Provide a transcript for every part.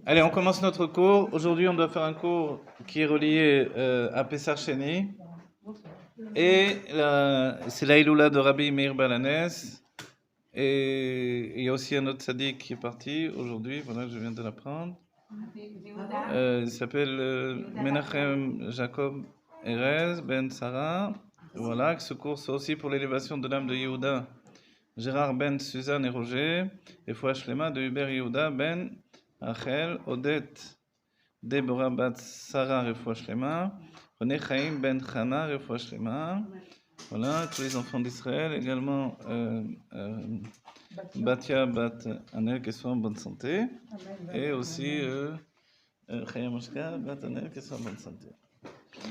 Allez, on commence notre cours. Aujourd'hui, on doit faire un cours qui est relié à Pessar Sheni. Et c'est la Iloula de Rabbi Meir Balanès. Et il y a aussi un autre sadique qui est parti aujourd'hui. Voilà, je viens de l'apprendre. Il s'appelle Menachem Jacob Erez Ben Sarah. Voilà, ce cours c'est aussi pour l'élévation de l'âme de Yehuda, Gérard Ben Suzanne et Roger. Et Foua Shlema de Hubert Yehuda Ben Rachel Odette. Deborah Bat Sarah Refoua Shlema, René Chaim Ben Chana Refoua Shlema, voilà, tous les enfants d'Israël, également Batia Bat Anel qui soit en bonne santé, et aussi Chaya Moshka Bat Anel qui soit en bonne santé.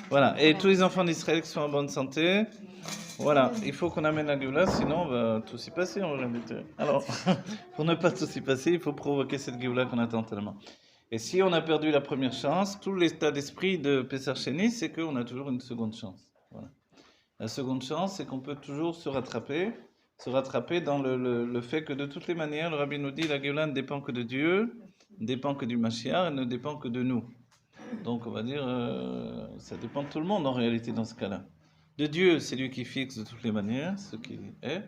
Voilà, et tous les enfants d'Israël qui sont en bonne santé, voilà, il faut qu'on amène la Géoula, sinon on va tout s'y passer en réalité. Alors, pour ne pas tout s'y passer, il faut provoquer cette Géoula qu'on attend tellement. Et si on a perdu la première chance, tout l'état d'esprit de Pessar Sheni, c'est qu'on a toujours une seconde chance. Voilà. La seconde chance, c'est qu'on peut toujours se rattraper dans le fait que de toutes les manières, le Rabbi nous dit, la Géoula ne dépend que de Dieu, ne dépend que du Mashiach, elle ne dépend que de nous. Donc on va dire, ça dépend de tout le monde en réalité dans ce cas-là. De Dieu, c'est lui qui fixe de toutes les manières ce qui est.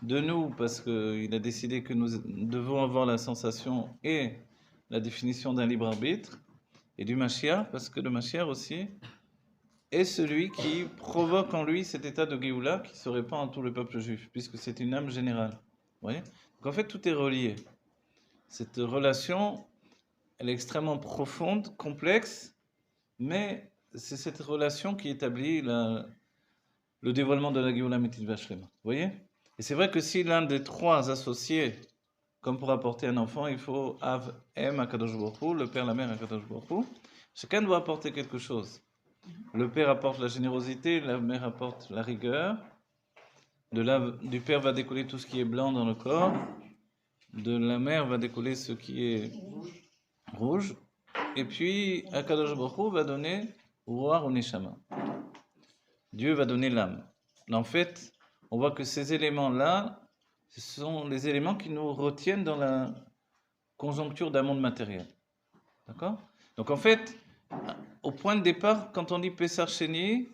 De nous, parce qu'il a décidé que nous devons avoir la sensation et la définition d'un libre arbitre, et du Mashiach, parce que le Mashiach aussi est celui qui provoque en lui cet état de Géoula qui se répand à tout le peuple juif, puisque c'est une âme générale. Vous voyez ? Donc en fait, tout est relié. Cette relation, elle est extrêmement profonde, complexe, mais c'est cette relation qui établit le dévoilement de la Géoula Mitzvah Vashlema. Vous voyez ? Et c'est vrai que si l'un des trois associés, comme pour apporter un enfant, il faut Av, M, Akadosh Baruch Hu, le père, la mère, Akadosh Baruch Hu. Chacun doit apporter quelque chose. Le père apporte la générosité, la mère apporte la rigueur. Du père va découler tout ce qui est blanc dans le corps. De la mère va découler ce qui est rouge. Et puis, Akadosh Baruch Hu va donner Ruach ou Neshama. Dieu va donner l'âme. En fait, on voit que ces éléments-là, ce sont les éléments qui nous retiennent dans la conjoncture d'un monde matériel. D'accord ? Donc en fait, au point de départ, quand on dit Pessar Sheni,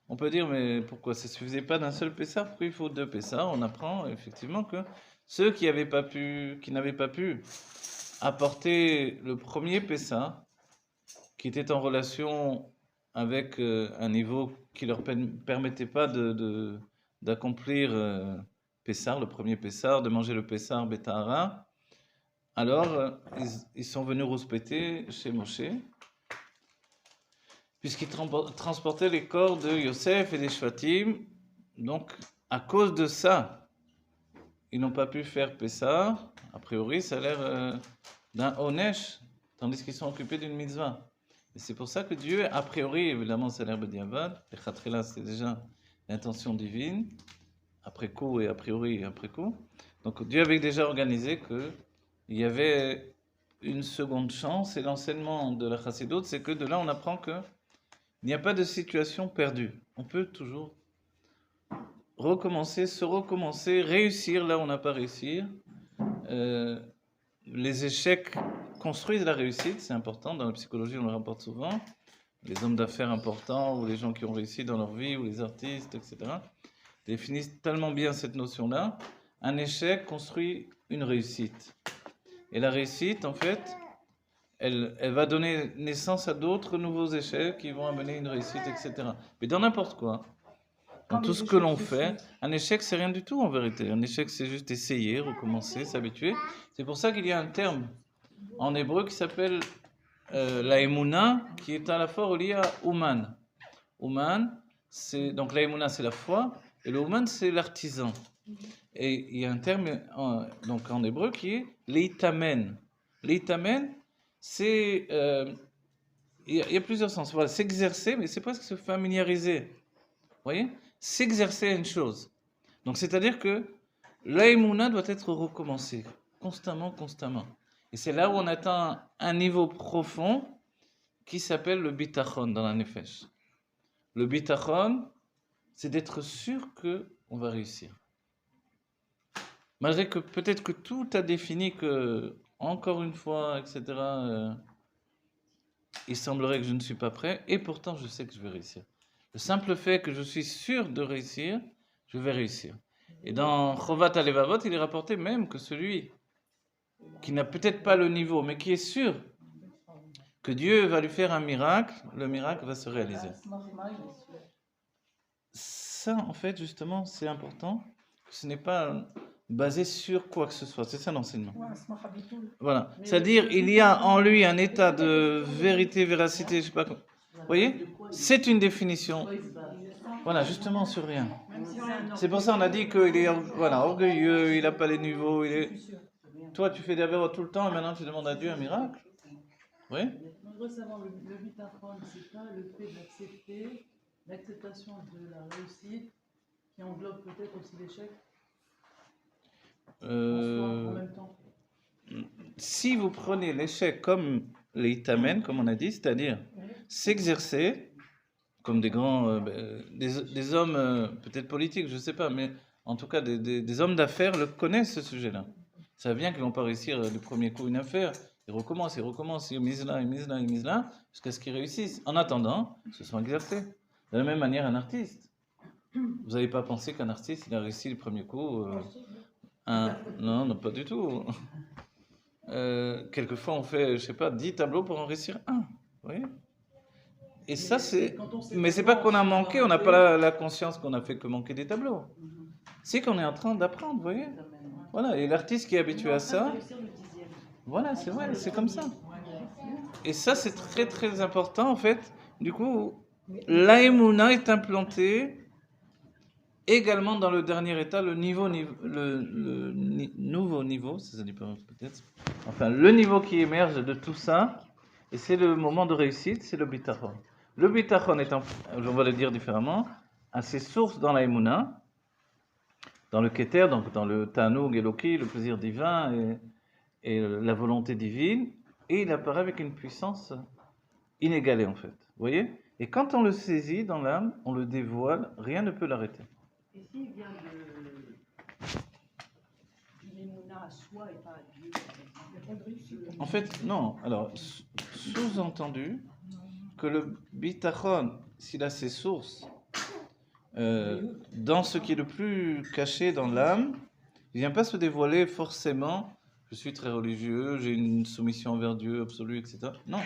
on peut dire, mais pourquoi ça ne suffisait pas d'un seul Pessar ? Pourquoi il faut deux Pessar ? On apprend effectivement que ceux qui n'avaient pas pu apporter le premier Pessar, qui était en relation avec un niveau qui ne leur permettait pas d'accomplir Pessar, le premier Pessar, de manger le Pessar Betahara, alors ils sont venus rouspéter chez Moshe, puisqu'ils transportaient les corps de Yosef et des Shvatim. Donc, à cause de ça, ils n'ont pas pu faire Pessar. A priori, ça a l'air d'un Onesh, tandis qu'ils sont occupés d'une mitzvah. Et c'est pour ça que Dieu, a priori, évidemment, ça a l'air b'diavad. Le Khatrila, c'est déjà l'intention divine, après coup et a priori après coup. Donc, Dieu avait déjà organisé qu'il y avait une seconde chance, et l'enseignement de la Chassidoute, c'est que de là, on apprend que il n'y a pas de situation perdue. On peut toujours recommencer, se recommencer, réussir là où on n'a pas réussi. Les échecs construisent la réussite, c'est important. Dans la psychologie, on le rapporte souvent. Les hommes d'affaires importants, ou les gens qui ont réussi dans leur vie, ou les artistes, etc., définissent tellement bien cette notion-là. Un échec construit une réussite. Et la réussite, en fait, elle va donner naissance à d'autres nouveaux échecs qui vont amener une réussite, etc. Mais dans n'importe quoi, dans tout ce que l'on fait, un échec, c'est rien du tout en vérité. Un échec, c'est juste essayer, recommencer, s'habituer. C'est pour ça qu'il y a un terme en hébreu qui s'appelle la Emouna, qui est à la fois relié à Ouman. Ouman, donc la Emouna, c'est la foi, et le Ouman, c'est l'artisan. Et il y a un terme donc en hébreu qui est leitamen. Leitamen, c'est il y a plusieurs sens. Voilà, s'exercer, mais c'est presque se familiariser. Vous voyez ? S'exercer à une chose. Donc c'est-à-dire que l'aïmouna doit être recommencée constamment. Et c'est là où on atteint un niveau profond qui s'appelle le bitachon dans la nefesh. Le bitachon, c'est d'être sûr qu'on va réussir. Malgré que peut-être que tout a défini que encore une fois, etc. Il semblerait que je ne suis pas prêt, et pourtant je sais que je vais réussir. Le simple fait que je suis sûr de réussir, je vais réussir. Et dans Chovat Alevavot, il est rapporté même que celui qui n'a peut-être pas le niveau, mais qui est sûr que Dieu va lui faire un miracle, le miracle va se réaliser. Ça, en fait, justement, c'est important. Ce n'est pas basé sur quoi que ce soit. C'est ça l'enseignement. Voilà. C'est-à-dire, il y a en lui un état de vérité, véracité, je sais pas quoi. Vous voyez? C'est une définition. Voilà, justement, sur rien. C'est pour ça qu'on a dit qu'il est voilà, orgueilleux, il n'a pas les niveaux. Toi, tu fais des avérotes tout le temps et maintenant tu demandes à Dieu un miracle. Oui? On voudrait savoir, le bitachon, c'est pas le fait d'accepter, l'acceptation de la réussite qui englobe peut-être aussi l'échec en même temps. Si vous prenez l'échec comme les tamen, comme on a dit, c'est-à-dire s'exercer comme des grands, des hommes peut-être politiques, je ne sais pas, mais en tout cas des hommes d'affaires connaissent ce sujet-là. Ça vient qu'ils ne vont pas réussir du premier coup une affaire. Ils recommencent, ils misent là, jusqu'à ce qu'ils réussissent. En attendant, se sont exercés. De la même manière, un artiste. Vous n'avez pas pensé qu'un artiste, il a réussi le premier coup Non, non, pas du tout. Quelquefois, on fait, je sais pas, 10 tableaux pour en réussir un. Vous voyez? Et ça, c'est. Mais c'est pas qu'on a manqué, on n'a pas la conscience qu'on a fait que manquer des tableaux. C'est qu'on est en train d'apprendre, vous voyez? Voilà, et l'artiste qui est habitué à ça, voilà, c'est vrai, c'est comme ça. Et ça, c'est très très important en fait. Du coup, l'aïmouna est implantée également dans le dernier état, le nouveau niveau, ça dit pas peut-être. Enfin, le niveau qui émerge de tout ça, et c'est le moment de réussite, c'est le bitachon. Le bitachon étant, on va le dire différemment, a ses sources dans l'aïmouna, dans le Keter, donc dans le Tanoug Eloki, le plaisir divin et la volonté divine, et il apparaît avec une puissance inégalée en fait. Vous voyez? Et quand on le saisit dans l'âme, on le dévoile, rien ne peut l'arrêter. Et s'il vient de l'émouna à soi et pas à Dieu, en fait, non. Alors, sous-entendu que le bitachon, s'il a ses sources dans ce qui est le plus caché dans l'âme, il ne vient pas se dévoiler forcément. Je suis très religieux, j'ai une soumission envers Dieu absolue, etc. Non.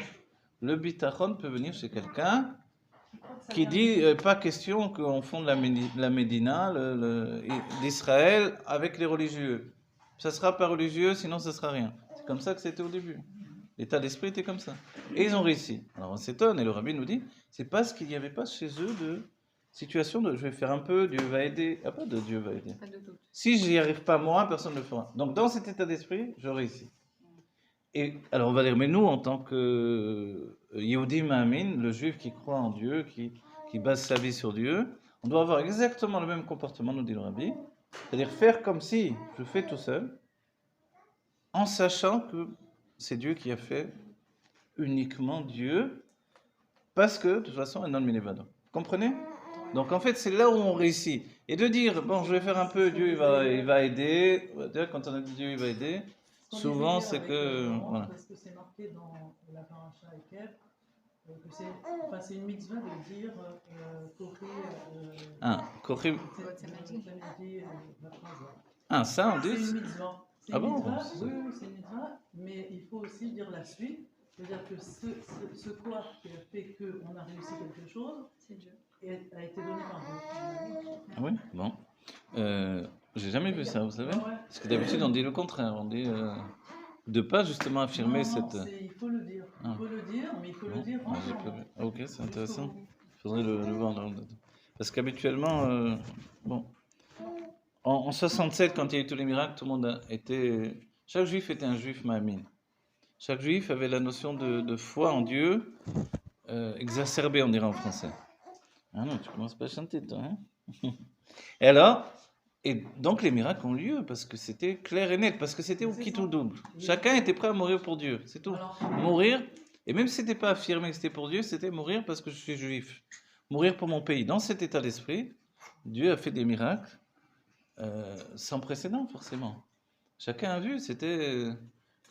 Le bitachon peut venir chez quelqu'un qui dit pas question qu'on fonde la Médina, d'Israël avec les religieux. Ça sera pas religieux, sinon ça sera rien. C'est comme ça que c'était au début. L'état d'esprit était comme ça. Et ils ont réussi. Alors on s'étonne, et le rabbi nous dit, c'est parce qu'il n'y avait pas chez eux de situation de je vais faire un peu, Dieu va aider. Ah, pas de Dieu va aider. Si j'y arrive pas moi, personne ne le fera. Donc dans cet état d'esprit, je réussis. Et alors on va dire, mais nous, en tant que Yehudi Ma'amin, le juif qui croit en Dieu, qui base sa vie sur Dieu, on doit avoir exactement le même comportement, nous dit le rabbi, c'est-à-dire faire comme si je fais tout seul, en sachant que c'est Dieu qui a fait uniquement Dieu, parce que de toute façon, un non minevado. Comprenez? Donc en fait, c'est là où on réussit. Et de dire, bon, je vais faire un peu, Dieu il va aider, quand on a dit Dieu il va aider, souvent c'est que... Voilà. Parce que c'est marqué dans la paracha Ekev, c'est une mitzvah de dire Kochim. Ça on dit? C'est une mitzvah. Ah bon? Oui, c'est une mitzvah, mais il faut aussi dire la suite. C'est-à-dire que ce quoi qui a fait qu'on a réussi quelque chose, c'est Dieu. Et a été donné par Dieu. Ah oui? Bon. J'ai jamais vu ça, vous savez? Parce que d'habitude on dit le contraire, on dit de pas justement affirmer cette... Il faut le dire. Il faut le dire, mais il faut le dire entièrement. Ok, c'est intéressant. Il faudrait le voir. Parce qu'habituellement, bon, en 67, quand il y a eu tous les miracles, tout le monde était... Chaque juif était un juif ma'amin. Chaque juif avait la notion de foi en Dieu, exacerbée, on dirait en français. Ah non, tu commences pas à chanter, toi, hein? Et alors, et donc les miracles ont lieu, parce que c'était clair et net, parce que c'était au quitte ou double. Chacun était prêt à mourir pour Dieu, c'est tout. Mourir, et même si c'était pas affirmé que c'était pour Dieu, c'était mourir parce que je suis juif. Mourir pour mon pays. Dans cet état d'esprit, Dieu a fait des miracles sans précédent, forcément. Chacun a vu, c'était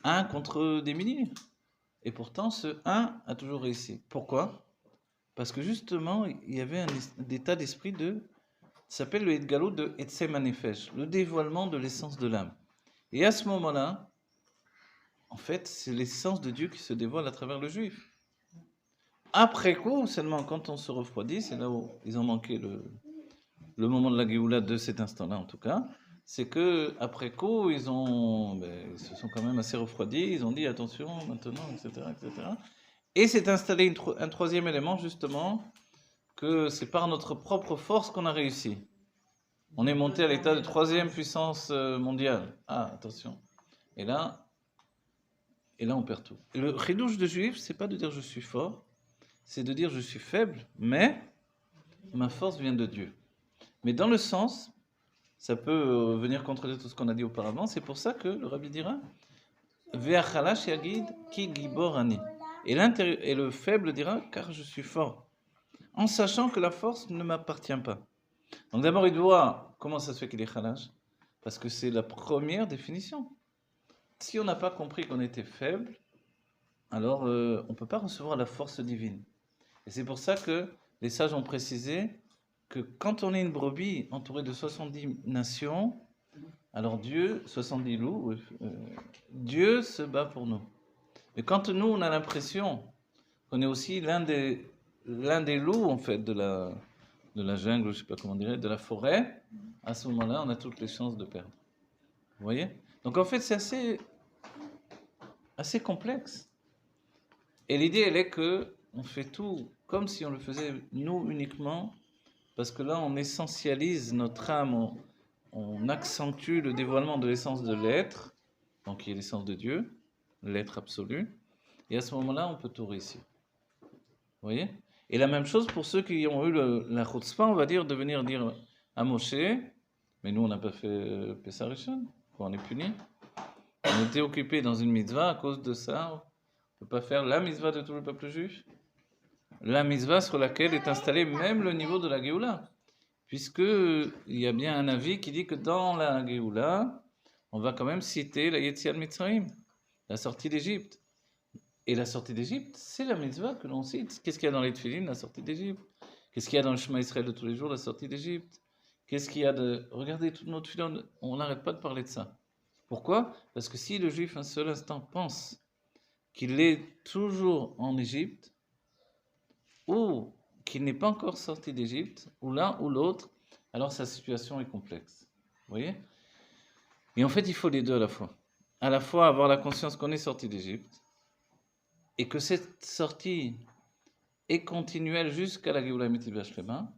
1 contre des milliers. Et pourtant, ce 1 a toujours réussi. Pourquoi? Parce que justement, il y avait un état d'esprit ça s'appelle le Edgalo de Etsem Hanefesh, le dévoilement de l'essence de l'âme. Et à ce moment-là, en fait, c'est l'essence de Dieu qui se dévoile à travers le juif. Après coup, seulement quand on se refroidit, c'est là où ils ont manqué le moment de la Géoula de cet instant-là en tout cas, c'est que après coup, ils se sont quand même assez refroidis, ils ont dit attention maintenant, etc., etc. Et s'est installé un troisième élément justement, que c'est par notre propre force qu'on a réussi. On est monté à l'état de troisième puissance mondiale. Ah, attention. Et là, on perd tout. Et le chidouche de juif, c'est pas de dire je suis fort, c'est de dire je suis faible, mais ma force vient de Dieu. Mais dans le sens, ça peut venir contredire tout ce qu'on a dit auparavant, c'est pour ça que le rabbi dira Ve'achalash yagid ki gibor ani. Et le faible dira car je suis fort, en sachant que la force ne m'appartient pas. Donc d'abord il doit, comment ça se fait qu'il est chalash? Parce que c'est la première définition. Si on n'a pas compris qu'on était faible, alors on ne peut pas recevoir la force divine. Et c'est pour ça que les sages ont précisé que quand on est une brebis entourée de 70 nations, alors Dieu, 70 loups, Dieu se bat pour nous. Mais quand nous, on a l'impression qu'on est aussi l'un des loups, en fait, de la jungle, je ne sais pas comment dire, de la forêt, à ce moment-là, on a toutes les chances de perdre. Vous voyez? Donc en fait, c'est assez complexe. Et l'idée, elle est que on fait tout comme si on le faisait nous uniquement, parce que là, on essentialise notre âme, on accentue le dévoilement de l'essence de l'être, donc qui est l'essence de Dieu, l'être absolu, et à ce moment-là, on peut tout réussir. Vous voyez? Et la même chose pour ceux qui ont eu la chutzpah, on va dire, de venir dire à Moshe, mais nous, on n'a pas fait Pessah Rishon, on est puni. On était occupés dans une mitzvah à cause de ça. On ne peut pas faire la mitzvah de tout le peuple juif. La mitzvah sur laquelle est installé même le niveau de la Géoula. Puisqu'il y a bien un avis qui dit que dans la Géoula, on va quand même citer la Yetziat Mitzrayim, la sortie d'Égypte. Et la sortie d'Égypte, c'est la mitzvah que l'on cite. Qu'est-ce qu'il y a dans les Tfilin? La sortie d'Égypte. Qu'est-ce qu'il y a dans le Shema Israël de tous les jours? La sortie d'Égypte. Qu'est-ce qu'il y a de... Regardez, toutes nos Tfilin, on n'arrête pas de parler de ça. Pourquoi? Parce que si le juif un seul instant pense qu'il est toujours en Égypte, ou qu'il n'est pas encore sorti d'Égypte, ou l'un ou l'autre, alors sa situation est complexe. Vous voyez? Et en fait, il faut les deux à la fois. À la fois avoir la conscience qu'on est sorti d'Égypte, et que cette sortie est continuelle jusqu'à la Géoula Amitid Vashlema,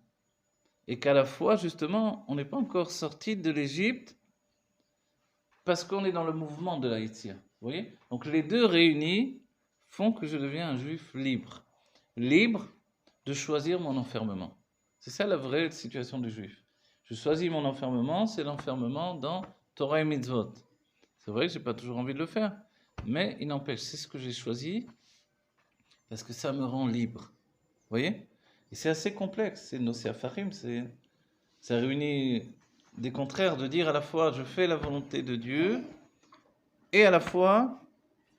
et qu'à la fois, justement, on n'est pas encore sorti de l'Égypte, parce qu'on est dans le mouvement de la Yetziat. Vous voyez? Donc les deux réunis font que je deviens un juif libre. Libre de choisir mon enfermement. C'est ça la vraie situation du juif. Je choisis mon enfermement, c'est l'enfermement dans Torah et Mitzvot. C'est vrai que je n'ai pas toujours envie de le faire, mais il n'empêche, c'est ce que j'ai choisi, parce que ça me rend libre. Vous voyez? Et c'est assez complexe, c'est nos Sefarim, ça réunit des contraires, de dire à la fois je fais la volonté de Dieu, et à la fois,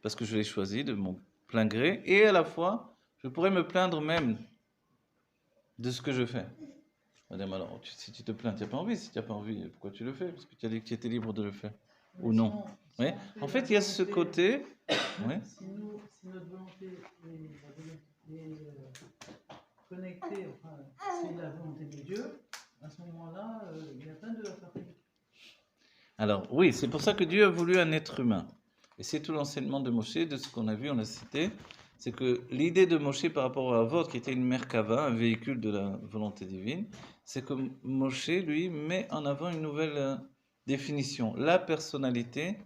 parce que je l'ai choisi de mon plein gré, et à la fois, je pourrais me plaindre même de ce que je fais. Madame, alors, si tu te plains, tu n'as pas envie. Si tu n'as pas envie, pourquoi tu le fais? Parce que tu as dit que tu étais libre de le faire. Ou non. Oui. En fait, il y a ce côté. Ouais. Si notre volonté est connectée, enfin, c'est la volonté de Dieu, à ce moment-là, il y a plein de faire. Alors, oui, c'est pour ça que Dieu a voulu un être humain. Et c'est tout l'enseignement de Moshe, de ce qu'on a vu, on l'a cité. C'est que l'idée de Moshe par rapport à Avot, qui était une Merkava, un véhicule de la volonté divine, c'est que Moshe, lui, met en avant une nouvelle définition, la personnalité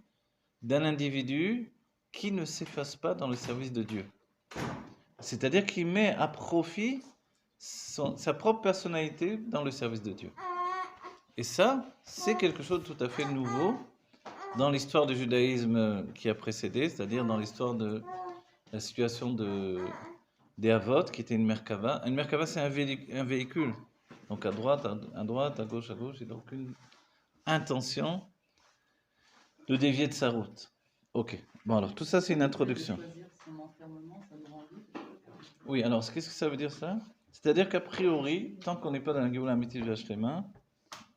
d'un individu qui ne s'efface pas dans le service de Dieu. C'est-à-dire qu'il met à profit sa propre personnalité dans le service de Dieu. Et ça, c'est quelque chose de tout à fait nouveau dans l'histoire du judaïsme qui a précédé, c'est-à-dire dans l'histoire de la situation des Avot, qui était une Merkava. Une Merkava, c'est un véhicule. Donc à droite, à gauche, il n'a aucune intention de dévier de sa route. Ok. Bon, alors tout ça, c'est une introduction. Choisir son enfermement, ça me rend libre. Oui, alors qu'est-ce que ça veut dire ça? C'est-à-dire qu'a priori, tant qu'on n'est pas dans la Géoula Amitit Vachlema,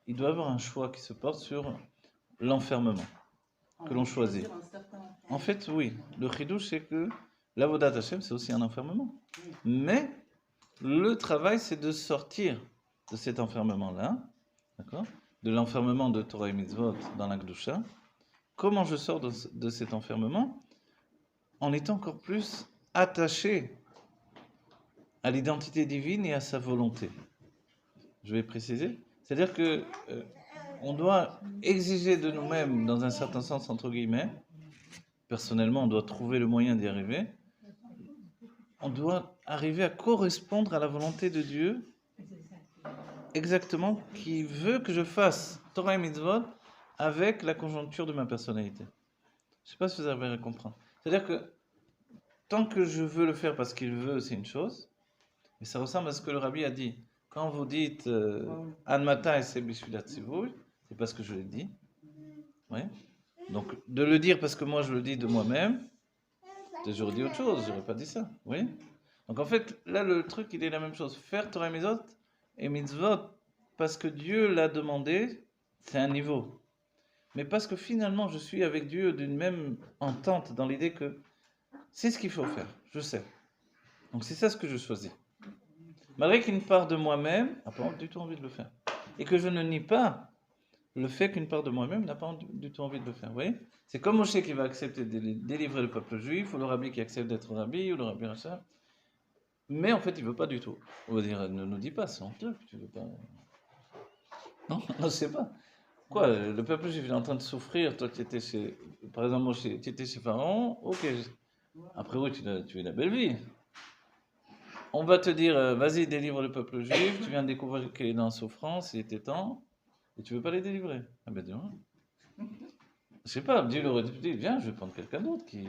il doit y avoir un choix qui se porte sur l'enfermement que l'on choisit. Choisir un certain enfermement. En fait, oui, le chidouche, c'est que l'avodat Hashem, c'est aussi un enfermement. Mais le travail, c'est de sortir de cet enfermement-là, d'accord? De l'enfermement de Torah et Mitzvot dans la Gdusha. Comment je sors de cet enfermement? En étant encore plus attaché à l'identité divine et à sa volonté. Je vais préciser. C'est-à-dire que on doit exiger de nous-mêmes, dans un certain sens, entre guillemets, personnellement, on doit trouver le moyen d'y arriver. On doit arriver à correspondre à la volonté de Dieu, exactement, qui veut que je fasse Torah et Mitzvot avec la conjoncture de ma personnalité. Je ne sais pas si vous arrivez à comprendre. C'est-à-dire que tant que je veux le faire parce qu'il veut, c'est une chose, mais ça ressemble à ce que le rabbi a dit. Quand vous dites An Matai c'est Bishvilat Tzivui, c'est parce que je l'ai dit. Oui. Donc, de le dire parce que moi je le dis de moi-même, j'aurais dit autre chose, j'aurais pas dit ça. Oui. Donc en fait, là le truc il est la même chose. Faire Torah et Mitzvot parce que Dieu l'a demandé, c'est un niveau. Mais parce que finalement je suis avec Dieu d'une même entente dans l'idée que c'est ce qu'il faut faire, je sais. Donc c'est ça ce que je choisis. Malgré qu'une part de moi-même n'a pas du tout envie de le faire. Et que je ne nie pas le fait qu'une part de moi-même n'a pas du tout envie de le faire. Vous voyez? C'est comme Moshe qui va accepter de délivrer le peuple juif, ou le rabbi qui accepte d'être rabbi, ou le rabbi Rachab. Mais en fait, il ne veut pas du tout. On va dire, ne nous dis pas, c'est honteux, tu veux pas. Non, je ne sais pas. Quoi, le peuple juif il est en train de souffrir, toi tu étais chez. Par exemple, Moshe, tu étais chez Pharaon, ok. Après, oui, tu es la belle vie. On va te dire, vas-y, délivre le peuple juif, tu viens de découvrir qu'il est dans la souffrance, il était temps, et tu veux pas les délivrer. Ah ben dis-moi. Je sais pas, Dieu leur aurait dit, viens, je vais prendre quelqu'un d'autre qui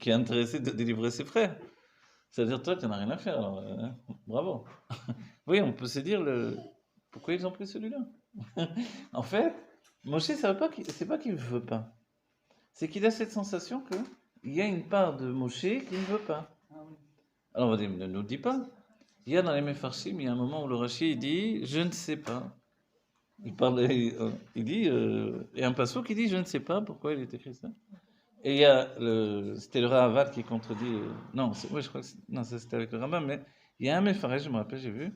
est intéressé de délivrer ses frères. C'est-à-dire, toi, tu n'en as rien à faire, alors, bravo. Oui, on peut se dire, pourquoi ils ont pris celui-là? En fait, Moshe, c'est pas qu'il ne veut pas. C'est qu'il a cette sensation qu'il y a une part de Moshe qui ne veut pas. Alors on va dire, ne nous dis pas. Il y a dans les Mefarshim, il y a un moment où le Rashi dit, je ne sais pas. Il dit, il y a un passage qui dit, je ne sais pas pourquoi il est écrit ça. Et il y a, c'était le Ra'avad qui contredit, non, oui, je crois que non, ça c'était avec le Rambam, mais il y a un Mefarsh, je me rappelle, j'ai vu,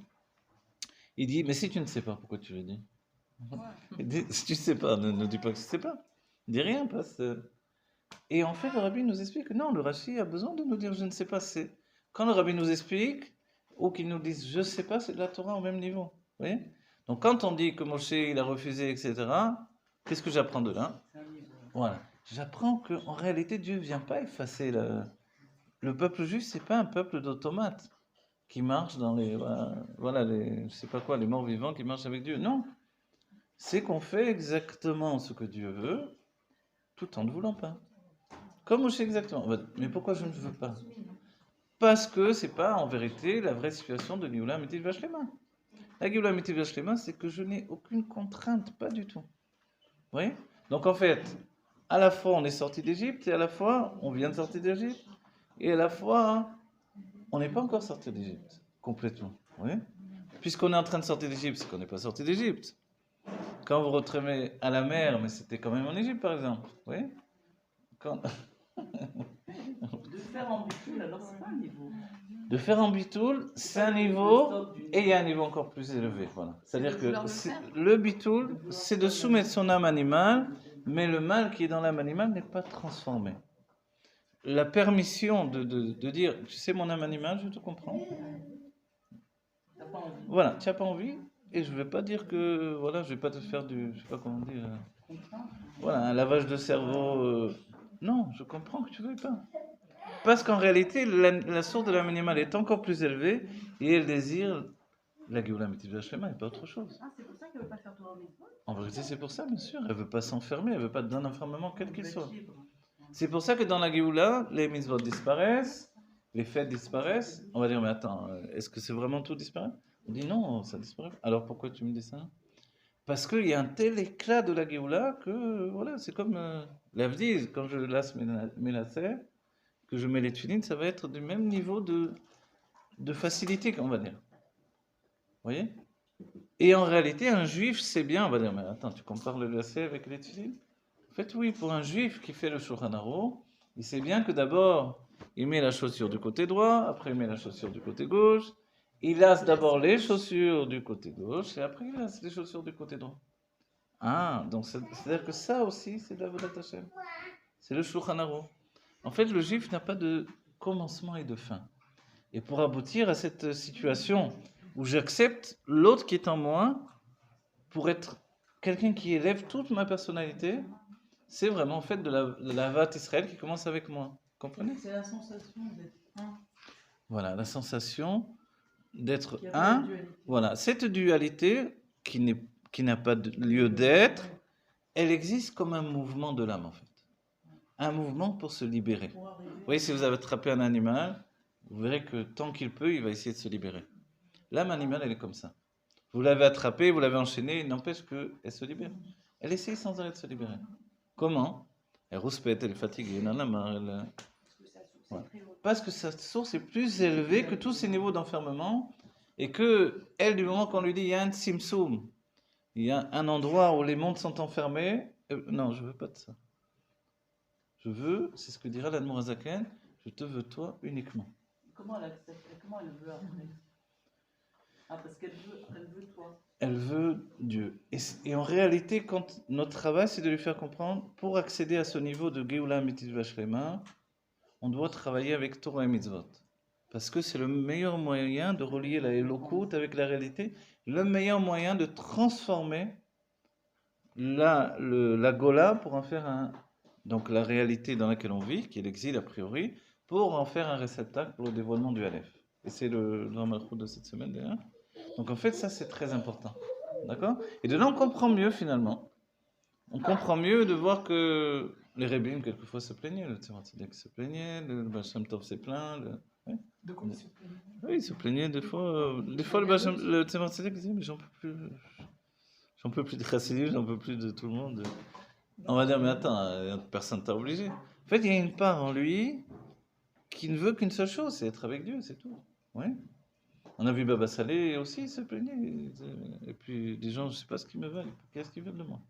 il dit, mais si tu ne sais pas, pourquoi tu le dis? Il dit, si tu ne sais pas, ne dis pas que tu ne sais pas. Dis rien, passe. Et en fait, le Rabbi nous explique que non, le Rashi a besoin de nous dire, je ne sais pas, c'est... Quand le Rabbi nous explique, ou qu'il nous dise je ne sais pas, c'est de la Torah au même niveau. Vous voyez? Donc quand on dit que Moshe il a refusé, etc., qu'est-ce que j'apprends de là? Voilà. J'apprends qu'en réalité, Dieu ne vient pas effacer le peuple juif, ce n'est pas un peuple d'automates qui marche dans les. Voilà, je sais pas quoi, les morts vivants qui marchent avec Dieu. Non. C'est qu'on fait exactement ce que Dieu veut, tout en ne voulant pas. Comme Moshe exactement. Mais pourquoi je ne veux pas? Parce que c'est pas en vérité la vraie situation de Géoula Amitit Vachlema. La Géoula Amitit Vachlema, c'est que je n'ai aucune contrainte, pas du tout. Vous voyez? Donc en fait, à la fois on est sorti d'Égypte, et à la fois on vient de sortir d'Égypte, et à la fois on n'est pas encore sorti d'Égypte, complètement. Vous voyez? Puisqu'on est en train de sortir d'Égypte, c'est qu'on n'est pas sorti d'Égypte. Quand vous retrouvez à la mer, mais c'était quand même en Égypte par exemple. Vous voyez? De faire en bitoul, alors c'est pas un niveau. De faire en bitoul, c'est un niveau, et il y a un niveau encore plus élevé. Voilà. C'est-à-dire que le bitoul, c'est de soumettre son âme animale, mais le mal qui est dans l'âme animale n'est pas transformé. La permission de dire, tu sais mon âme animale, je te comprends. Voilà, tu n'as pas envie, et je ne vais pas dire que, voilà, je ne vais pas te faire du, je sais pas comment dire, voilà, un lavage de cerveau. Non, je comprends que tu ne veuilles pas. Parce qu'en réalité, la source de l'âme animale est encore plus élevée et elle désire la Géoula Amitit Vachlema et pas autre chose. Ah, c'est pour ça qu'elle ne veut pas faire Torah Mitzvot? En vérité, c'est pour ça, bien sûr. Elle ne veut pas s'enfermer, elle ne veut pas d'un enfermement quel qu'il soit. C'est pour ça que dans la Géoula, les mitzvot disparaissent, les fêtes disparaissent. On va dire, mais attends, est-ce que c'est vraiment tout disparaît? On dit non, ça disparaît. Alors pourquoi tu me dis ça? Parce qu'il y a un tel éclat de la Géoula que, voilà, c'est comme l'Avdi, quand je lasse mes lacets, que je mets les tefilines, ça va être du même niveau de facilité, on va dire. Vous voyez? Et en réalité, un juif, c'est bien, on va dire, mais attends, tu compares le lacet avec les tefilines? En fait, oui, pour un juif qui fait le Shulchan Aruch, il sait bien que d'abord, il met la chaussure du côté droit, après il met la chaussure du côté gauche, il lasse d'abord les chaussures du côté gauche, et après il lasse les chaussures du côté droit. Ah, donc c'est-à-dire que ça aussi, c'est d'Avodat Hashem. C'est le Shulchan Aruch. En fait, le juif n'a pas de commencement et de fin. Et pour aboutir à cette situation où j'accepte l'autre qui est en moi, pour être quelqu'un qui élève toute ma personnalité, c'est vraiment en fait de la Havat Israël qui commence avec moi. Comprenez? C'est la sensation d'être un. Voilà, la sensation d'être Qu'il y a pas de un. dualité. Voilà, cette dualité qui n'a pas de lieu d'être, elle existe comme un mouvement de l'âme en fait. Un mouvement pour se libérer. Pour arriver Vous voyez, si vous avez attrapé un animal, vous verrez que tant qu'il peut, il va essayer de se libérer. L'âme animale, elle est comme ça. Vous l'avez attrapée, vous l'avez enchaînée, il n'empêche qu'elle se libère. Elle essaye sans arrêt de se libérer. Comment? Elle rouspète, elle est fatiguée, elle en a marre. Ouais. Parce que sa source est plus élevée que tous ces niveaux d'enfermement et que elle, du moment qu'on lui dit il y a un simsoum, il y a un endroit où les mondes sont enfermés, non, je veux pas de ça. Je veux, c'est ce que dira l'Admour Azaken, je te veux toi uniquement. Comment elle accepte? Comment elle veut après? Ah, parce qu'elle veut toi. Elle veut Dieu. Et en réalité, quand notre travail, c'est de lui faire comprendre, pour accéder à ce niveau de Geoula Mitzvah Shlema, on doit travailler avec Torah et Mitzvot. Parce que c'est le meilleur moyen de relier la Elokut avec la réalité, le meilleur moyen de transformer la Gola pour en faire donc la réalité dans laquelle on vit, qui est l'exil a priori, pour en faire un réceptacle pour le dévoilement du Aleph. Et c'est le Grand Malchut de cette semaine d'ailleurs. Donc en fait, ça c'est très important. D'accord? Et de là, on comprend mieux finalement. On comprend mieux de voir que les Rébim, quelquefois, se plaignaient. Le Tzemach Tzedek se plaignait, le Baal Shem Tov s'est plaint. Ouais. De quoi il se plaignait? Oui, il se plaignait des fois. Des fois, le Tzemach Tzedek disait, mais j'en peux plus. J'en peux plus de Chassidim, j'en peux plus de tout le monde. On va dire, mais attends, personne t'a obligé. En fait, il y a une part en lui qui ne veut qu'une seule chose, c'est être avec Dieu, c'est tout. Ouais. On a vu Baba Salé aussi, il se plaignait. Et puis, des gens, je ne sais pas ce qu'ils me veulent. Qu'est-ce qu'ils veulent de moi?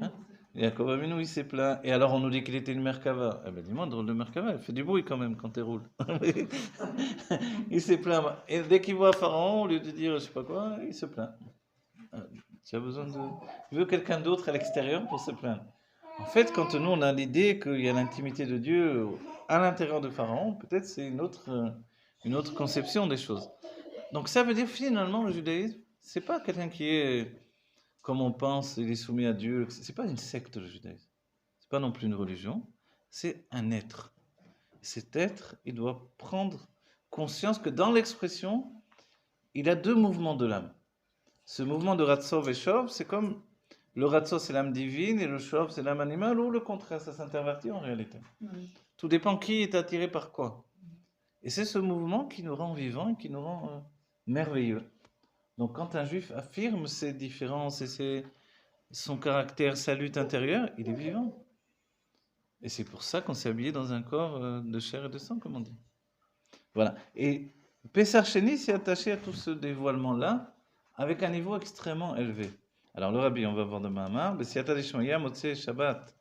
Hein? Yaakov Avinu, il s'est plaint. Et alors, on nous dit qu'il était une Merkava. Eh ben, dis-moi, drôle de Merkava, elle fait du bruit quand même quand elle roule. Il s'est plaint. Et dès qu'il voit Pharaon, au lieu de dire je sais pas quoi, il se plaint. Tu as besoin de. Tu veux quelqu'un d'autre à l'extérieur pour se plaindre. En fait, quand nous, on a l'idée qu'il y a l'intimité de Dieu à l'intérieur de Pharaon, peut-être c'est une autre conception des choses. Donc, ça veut dire finalement, le judaïsme, c'est pas quelqu'un qui est. Comme on pense, il est soumis à Dieu. C'est pas une secte, le judaïsme. C'est pas non plus une religion. C'est un être. Cet être, il doit prendre conscience que dans l'expression, il a deux mouvements de l'âme. Ce mouvement de Ratzov et Shov, c'est comme le Ratzov, c'est l'âme divine, et le Shov, c'est l'âme animale, ou le contraire, ça s'intervertit en réalité. Tout dépend qui est attiré par quoi. Et c'est ce mouvement qui nous rend vivants et qui nous rend merveilleux. Donc quand un juif affirme ses différences et son caractère, sa lutte intérieure, il est vivant. Et c'est pour ça qu'on s'est habillé dans un corps de chair et de sang, comme on dit. Voilà. Et Pessar Sheni s'est attaché à tout ce dévoilement-là avec un niveau extrêmement élevé. Alors le rabbi, on va voir de Mahamar, Besiata Dishmaya, Motse Shabbat,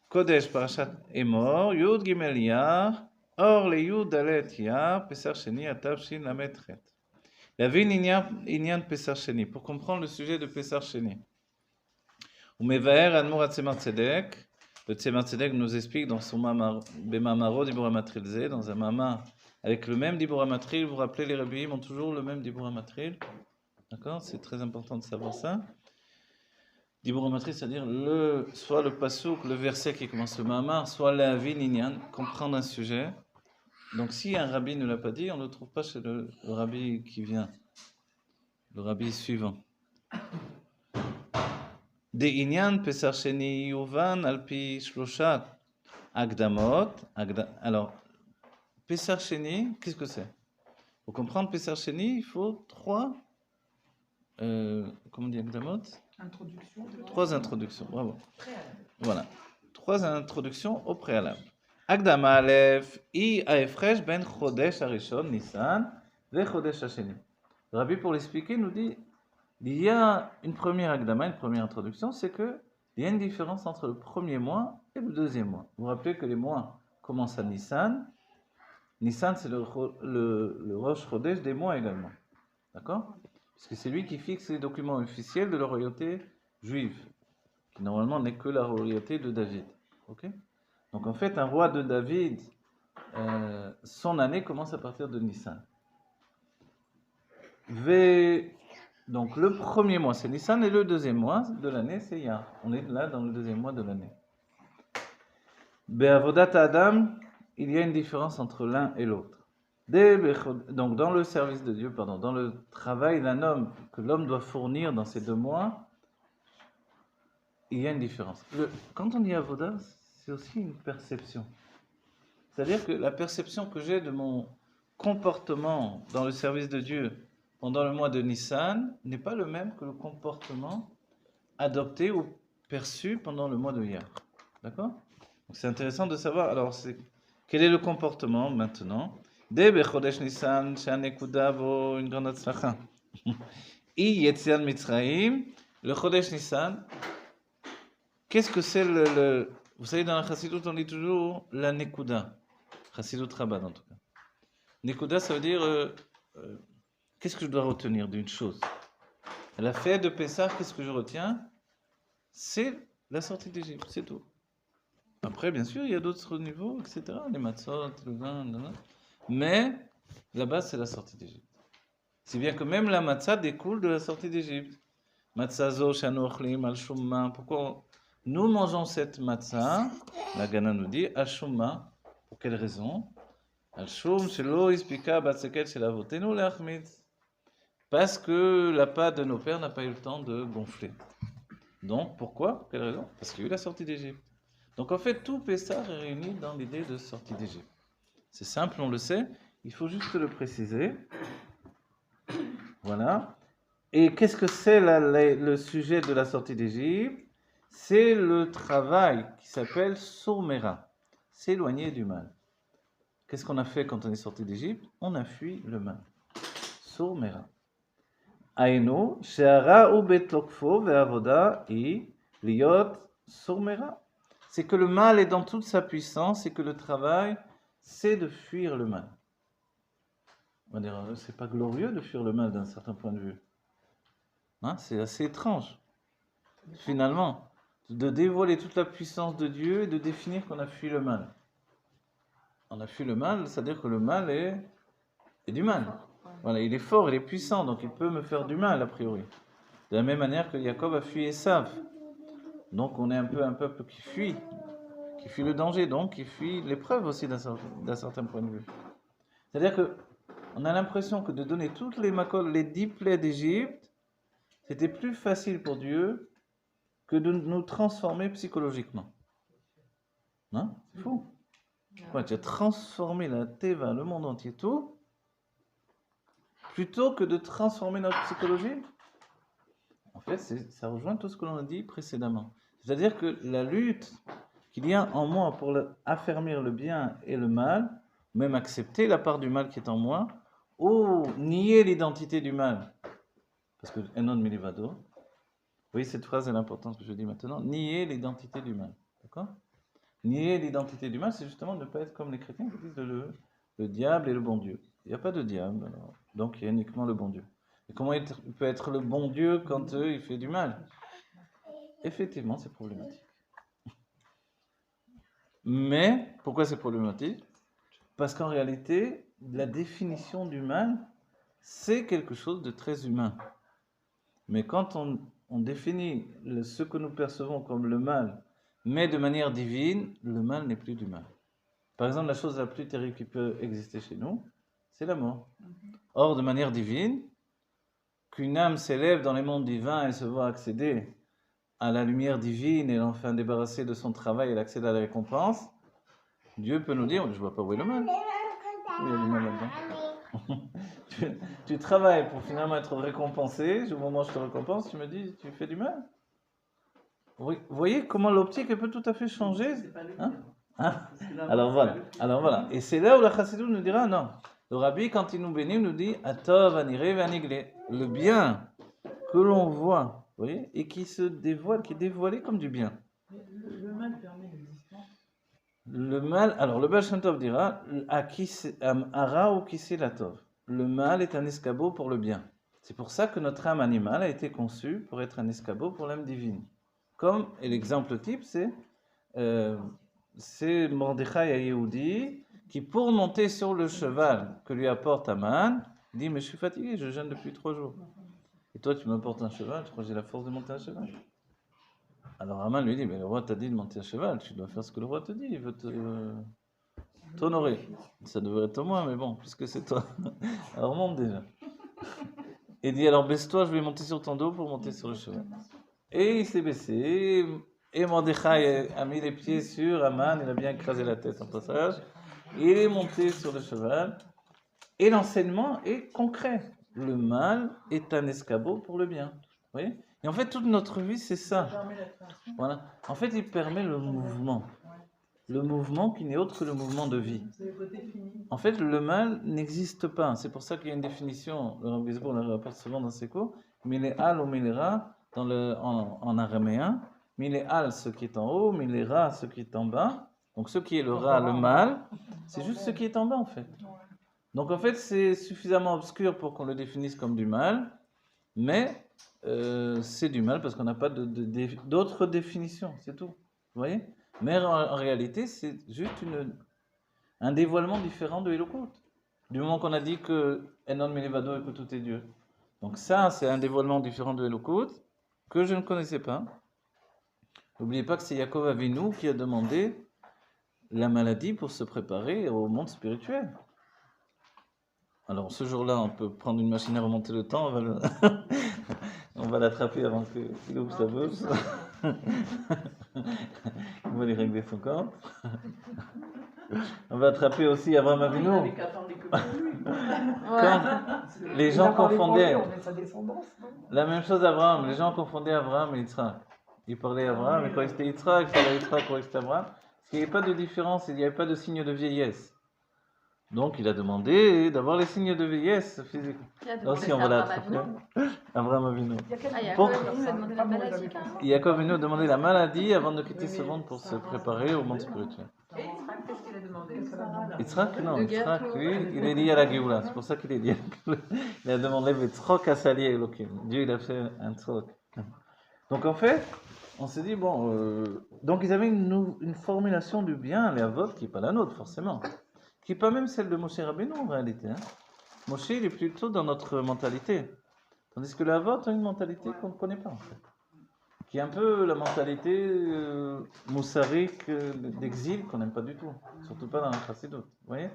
Kodesh Parashat Emor, Yud Gimel Yar, Or le Yud Dalet Yar, Pessar Sheni, Atav Shin Lamet Chet. Il y avait Inyan Pessar Sheni, pour comprendre le sujet de Pessar Sheni. Umevaer Admor Tzemach Tzedek, le Tzemach Tzedek nous explique dans son Bemamaro Dibur HaMatril Zeh, dans un mamar avec le même Dibur HaMatril, vous vous rappelez, les rabbis ont toujours le même Dibur HaMatril. D'accord? C'est très important de savoir ça. Dibur HaMatril, c'est-à-dire soit le pasouk, le verset qui commence le mamar, soit la vie Inyan, comprendre un sujet. Donc si un rabbi ne l'a pas dit, on ne le trouve pas chez le rabbi qui vient, le rabbi suivant. De Inyan Pesar Sheni Yuvan Alpi Shloshat Agdamot. Alors, Pesar Sheni, qu'est-ce que c'est? Pour comprendre Pesar Sheni, il faut 3, comment on dit Agdamot? Introduction. 3 introductions, bravo. Préalable. Voilà. 3 introductions au préalable. Akdama Aleph, I Aefresh ben Chodesh Arishon, Nissan, ve Chodesh Hasheni. Le Rabbi, pour l'expliquer, nous dit il y a une première Akdama, une première introduction, c'est que il y a une différence entre le premier mois et le deuxième mois. Vous vous rappelez que les mois commencent à Nissan. Nissan, c'est le Rosh Chodesh des mois également. D'accord? Parce que c'est lui qui fixe les documents officiels de la royauté juive, qui normalement n'est que la royauté de David. Ok? Donc en fait, un roi de David, son année commence à partir de Nissan. Donc le premier mois, c'est Nissan, et le deuxième mois de l'année, c'est Iyar. On est là dans le deuxième mois de l'année. Be'avodat Adam, il y a une différence entre l'un et l'autre. Donc dans le service de Dieu, dans le travail que l'homme doit fournir dans ces 2 mois, il y a une différence. Quand on dit avoda, c'est aussi une perception. C'est-à-dire que la perception que j'ai de mon comportement dans le service de Dieu pendant le mois de Nissan n'est pas le même que le comportement adopté ou perçu pendant le mois de Iyar. D'accord? Donc c'est intéressant de savoir, alors quel est le comportement maintenant? Dès Chodesh Nissan, Shanekuda vo une grande atzlacha. I Yetziat Mitzrayim, le Chodesh Nissan. Qu'est-ce que c'est vous savez, dans la Chassidut, on dit toujours la Nekuda. Chassidut Rabbah, en tout cas. Nekuda, ça veut dire qu'est-ce que je dois retenir d'une chose? La fête de Pessah, qu'est-ce que je retiens? C'est la sortie d'Égypte, c'est tout. Après, bien sûr, il y a d'autres niveaux, etc. Les matzot, le vin, mais la base, c'est la sortie d'Égypte. C'est bien que même la matzah découle de la sortie d'Égypte. Matzazo, shanu ochlim, al shumma. Pourquoi nous mangeons cette matzah? La Gana nous dit, al shumma. Pour quelle raison? Al shum, shelo ispika, batsekel, shelavotenu, leachmitz. Parce que la pâte de nos pères n'a pas eu le temps de gonfler. Donc, pourquoi? Pour quelle raison? Parce qu'il y a eu la sortie d'Égypte. Donc en fait, tout Pessah est réuni dans l'idée de sortie d'Égypte. C'est simple, on le sait, il faut juste le préciser. Voilà. Et qu'est-ce que c'est le sujet de la sortie d'Égypte? C'est le travail qui s'appelle Sourmera, s'éloigner du mal. Qu'est-ce qu'on a fait quand on est sorti d'Égypte? On a fui le mal. Sourmera. Aïno, She'ara u betlokfo ve'avoda i liot Sourmera. C'est que le mal est dans toute sa puissance et que le travail, c'est de fuir le mal. On va dire, c'est pas glorieux de fuir le mal d'un certain point de vue. Hein, c'est assez étrange, finalement, de dévoiler toute la puissance de Dieu et de définir qu'on a fui le mal. On a fui le mal, c'est-à-dire que le mal est du mal. Voilà, il est fort, il est puissant, donc il peut me faire du mal, a priori. De la même manière que Jacob a fui Esav. Donc on est un peuple qui fuit le danger, donc qui fuit l'épreuve aussi d'un certain point de vue. C'est-à-dire que on a l'impression que de donner toutes les makol, les 10 plaies d'Égypte, c'était plus facile pour Dieu que de nous transformer psychologiquement. Hein? C'est fou. Ouais, tu as transformé la Teva, le monde entier, tout, plutôt que de transformer notre psychologie. En fait, ça rejoint tout ce que l'on a dit précédemment. C'est-à-dire que la lutte qu'il y a en moi pour affermir le bien et le mal, même accepter la part du mal qui est en moi, ou nier l'identité du mal, parce que enon milivado, vous voyez cette phrase et l'importance que je dis maintenant, nier l'identité du mal, d'accord? Nier l'identité du mal, c'est justement ne pas être comme les chrétiens qui disent le diable et le bon Dieu. Il n'y a pas de diable, alors, donc il y a uniquement le bon Dieu. Et comment il peut être le bon Dieu quand il fait du mal? Effectivement, c'est problématique. Mais, pourquoi c'est problématique? Parce qu'en réalité, la définition du mal, c'est quelque chose de très humain. Mais quand on définit ce que nous percevons comme le mal, mais de manière divine, le mal n'est plus du mal. Par exemple, la chose la plus terrible qui peut exister chez nous, c'est la mort. Or, de manière divine, qu'une âme s'élève dans les mondes divins, elle se voit accéder à la lumière divine et enfin débarrasser de son travail, elle accède à la récompense, Dieu peut nous dire, je ne vois pas où est le mal. Où il y a du mal là-dedans? Tu travailles pour finalement être récompensé. Au moment où je te récompense, tu me dis, tu fais du mal. Oui. Vous voyez comment l'optique elle peut tout à fait changer, C'est pas le hein? bien. Hein? Parce que là, Alors c'est voilà, pas le bien. alors voilà. Et c'est là où la chassidou nous dira non. Le rabbi, quand il nous bénit, nous dit Atov aniré vaniglé. Le bien que l'on voit, vous voyez, et qui se dévoile, qui est dévoilé comme du bien. Mais le mal permet l'existence. Le mal, alors le Baal Shem Tov dira Ara ou Kisi Latov. Le mal est un escabeau pour le bien. C'est pour ça que notre âme animale a été conçue pour être un escabeau pour l'âme divine. Comme, et l'exemple type, c'est Mordechai à Yehudi qui, pour monter sur le cheval que lui apporte Aman, dit mais je suis fatigué, je jeûne depuis 3 jours. Et toi, tu m'apportes un cheval, je crois que j'ai la force de monter un cheval. Alors Aman lui dit mais le roi t'a dit de monter un cheval, tu dois faire ce que le roi te dit, il veut t'honorer. Ça devrait être moi, mais bon, puisque c'est toi. Alors monte déjà. Et dit alors baisse-toi, je vais monter sur ton dos pour monter sur le cheval. Et il s'est baissé. Et Mordechai a mis les pieds sur Aman, il a bien écrasé la tête en passage. Il est monté sur le cheval. Et l'enseignement est concret. Le mal est un escabeau pour le bien. Vous voyez? Et en fait, toute notre vie, c'est ça. Ça permet la création. Voilà. En fait, il permet le mouvement. Le mouvement qui n'est autre que le mouvement de vie. C'est le côté fini. En fait, le mal n'existe pas. C'est pour ça qu'il y a une définition, le Rav Gizbourg la rapporte souvent dans ses cours, Miléal ou Miléra, en araméen. Miléal, ce qui est en haut, Miléra, ce qui est en bas. Donc, ce qui est le ra, le mal, c'est juste ce qui est en bas, en fait. Donc, en fait, c'est suffisamment obscur pour qu'on le définisse comme du mal, mais c'est du mal parce qu'on n'a pas d'autre définition, c'est tout. Vous voyez? Mais en réalité, c'est juste un dévoilement différent de Elokut. Du moment qu'on a dit que Enon Melevado et que tout est Dieu. Donc ça, c'est un dévoilement différent de Elokut que je ne connaissais pas. N'oubliez pas que c'est Yaakov Avinu qui a demandé la maladie pour se préparer au monde spirituel. Alors ce jour-là, on peut prendre une machine à remonter le temps, on va l'attraper avant qu'il ouvre sa bouche. On va lui régler son compte. On va attraper aussi Abraham Avinu. Il avait qu'à attendre les copains de lui. Quand les gens confondaient la même chose Abraham, les gens confondaient Abraham et Yitzhak. Ils parlaient Abraham, ils croyaient que c'était Yitzhak, ils parlaient Yitzhak, ils croyaient que c'était Abraham. Parce qu'il n'y avait pas de différence, il n'y avait pas de signe de vieillesse. Donc il a demandé d'avoir les signes de vieillesse physique. Aussi on va l'attraper. Abraham Avinu. Yaakov Avinu a demandé la maladie. Yaakov Avinu a demandé la maladie avant de quitter ce monde pour se préparer au monde spirituel. Et Yitzhak, qu'est-ce qu'il a demandé? Yitzhak, non, Yitzhak, lui, il est lié à la Géoula, c'est pour ça qu'il est lié. Il a demandé le tzrok à s'allier Elohim. Dieu, il a fait un tzrok. Donc en fait, on s'est dit, bon, donc ils avaient une formulation du bien, les avot, qui n'est pas la nôtre forcément, qui n'est pas même celle de Moshe Rabbeinu en réalité. Hein. Moshe, il est plutôt dans notre mentalité, tandis que les avot ont une mentalité qu'on ne connaît pas en fait. Qui est un peu la mentalité moussarique d'exil qu'on n'aime pas du tout, surtout pas dans la chassidoute, vous voyez.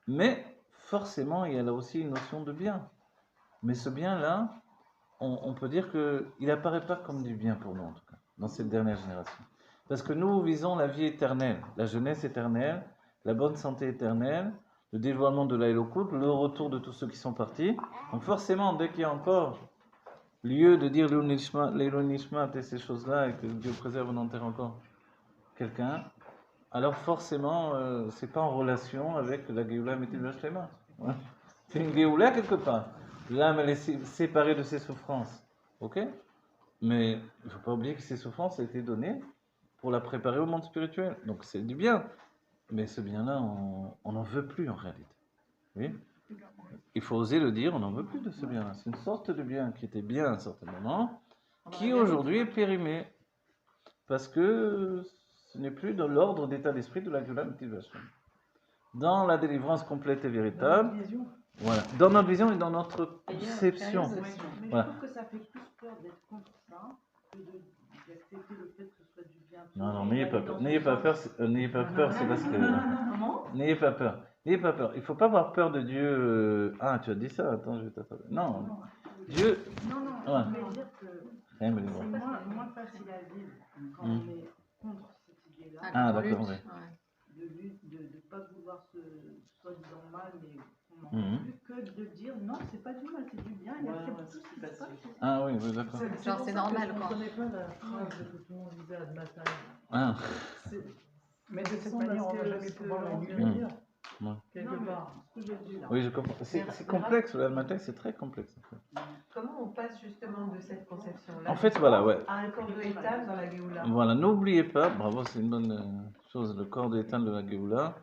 Mais forcément, il y a là aussi une notion de bien. Mais ce bien-là, on peut dire qu'il n'apparaît pas comme du bien pour nous, en tout cas, dans cette dernière génération. Parce que nous visons la vie éternelle, la jeunesse éternelle, la bonne santé éternelle, le dévoilement de la Elokut, le retour de tous ceux qui sont partis. Donc forcément, dès qu'il y a encore lieu de dire l'Eilon Nishmat et ces choses-là, et que Dieu préserve, on enterre encore quelqu'un, alors forcément, c'est pas en relation avec la Géoula Metil Vashlema. C'est une Géoula quelque part. L'âme, elle est séparée de ses souffrances. Ok? Mais il ne faut pas oublier que ces souffrances ont été données pour la préparer au monde spirituel. Donc c'est du bien. Mais ce bien-là, on n'en veut plus en réalité. Oui? Il faut oser le dire, on n'en veut plus de ce bien-là. C'est une sorte de bien qui était bien à un certain moment, qui aujourd'hui est périmé. Parce que ce n'est plus dans l'ordre d'état d'esprit de la Géoula Metil Vashlema. Dans la délivrance complète et véritable, voilà. Dans notre vision et dans notre conception. Mais Voilà. je trouve que ça fait plus peur d'être contre ça que d'accepter le fait que ce soit du bien. Non, n'ayez pas peur. N'ayez pas peur, c'est parce que... Comment? N'ayez pas peur. N'ayez pas peur. Il ne faut pas avoir peur de Dieu. Ah, tu as dit ça? Attends, je vais t'attraper. Non. Dieu... Non, Ouais. je veux dire que Rien, mais c'est bon. moins facile à vivre quand on est contre cette idée-là, Ah, d'accord, oui. de ne pas vouloir voir ce soi-disant mal, mais on Mhm. n'entend plus que de dire non, c'est pas du mal, c'est du bien, il y a Ouais, tout ouais, ce qui c'est se passe. facile. Ah oui, oui, d'accord. Genre, pour c'est ça que normal, je ne quoi. comprenais pas la phrase que tout le monde disait à matin. Ah, Mais de cette Sans manière, on parce va que jamais ce pouvoir que la l'on nuire. vient de dire, ouais. quelque Non, mais part. ce que j'ai dit là. Oui, je comprends. C'est complexe, le matin, c'est très complexe. En fait, Comment on passe justement de cette conception-là En fait, voilà, ouais. à un corps de étal dans la Géoula? Voilà, n'oubliez pas, bravo, c'est une bonne chose, le corps d'étain de la Géoula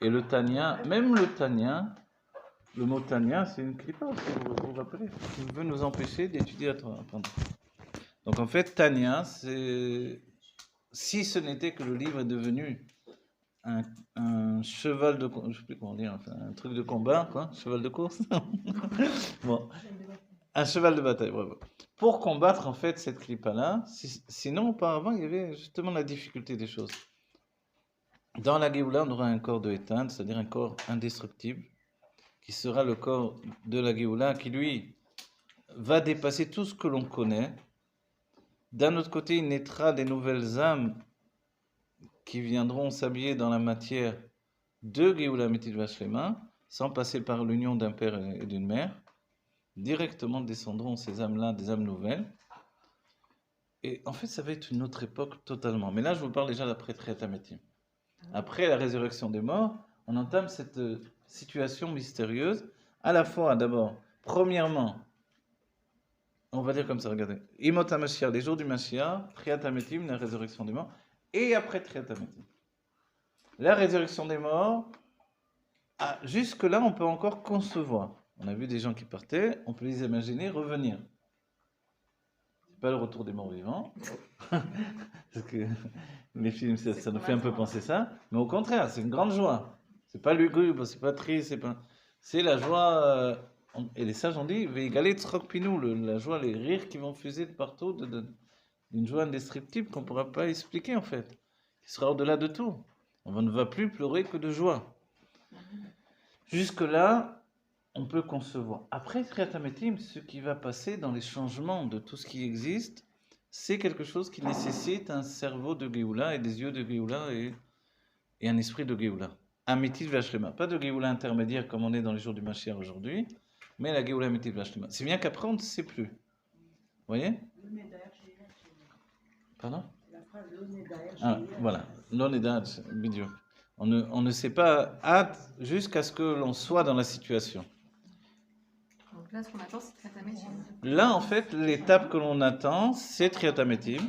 et le Tanya, même le Tanya, le mot Tanya, c'est une clipa aussi, vous vous rappelez, qui veut nous empêcher d'étudier la Torah. Pardon. Donc en fait, Tanya, c'est, si ce n'était que le livre est devenu un cheval de, je sais plus comment dire, enfin, un truc de combat, quoi, cheval de course. Bon, un cheval de bataille, bravo. Pour combattre en fait cette clipa-là, sinon auparavant il y avait justement la difficulté des choses. Dans la Géoula, on aura un corps de éteinte, c'est-à-dire un corps indestructible, qui sera le corps de la Géoula, qui lui va dépasser tout ce que l'on connaît. D'un autre côté, il naîtra des nouvelles âmes qui viendront s'habiller dans la matière de Géoula Amitid Vashlema, sans passer par l'union d'un père et d'une mère. Directement descendront ces âmes-là, des âmes nouvelles. Et en fait, ça va être une autre époque totalement. Mais là, je vous parle déjà d'après Triat Hametim. Après la résurrection des morts, on entame cette situation mystérieuse. À la fois, d'abord, premièrement, on va dire comme ça, regardez. Imot HaMashiach, les jours du Mashiach, Triat Hametim, la résurrection des morts. Et après Triat Hametim. La résurrection des morts, jusque-là, on peut encore concevoir. On a vu des gens qui partaient, on peut les imaginer revenir. C'est pas le retour des morts vivants, parce que les films, ça nous fait un peu penser ça, mais au contraire, c'est une grande joie. C'est pas lugubre, c'est pas triste, c'est la joie. Et les sages ont dit, Veigalé tzrok pinou, la joie, les rires qui vont fuser de partout, d'une joie indescriptible qu'on ne pourra pas expliquer en fait, qui sera au-delà de tout. On ne va plus pleurer que de joie. Jusque-là, on peut concevoir. Après Triat Hametim, ce qui va passer dans les changements de tout ce qui existe, c'est quelque chose qui nécessite un cerveau de Géoula et des yeux de Géoula et un esprit de Géoula. Amitid Vashlema. Pas de Géoula intermédiaire comme on est dans les jours du Mashiach aujourd'hui, mais la Géoula Amitid Vashlema. C'est bien qu'après, on ne sait plus. Vous voyez? Pardon? Ah, voilà. L'onedaj, bidiou. On ne sait pas hâte jusqu'à ce que l'on soit dans la situation. Donc là, ce qu'on attend, c'est Triat Hametim. Là, en fait, l'étape que l'on attend, c'est Triat Hametim.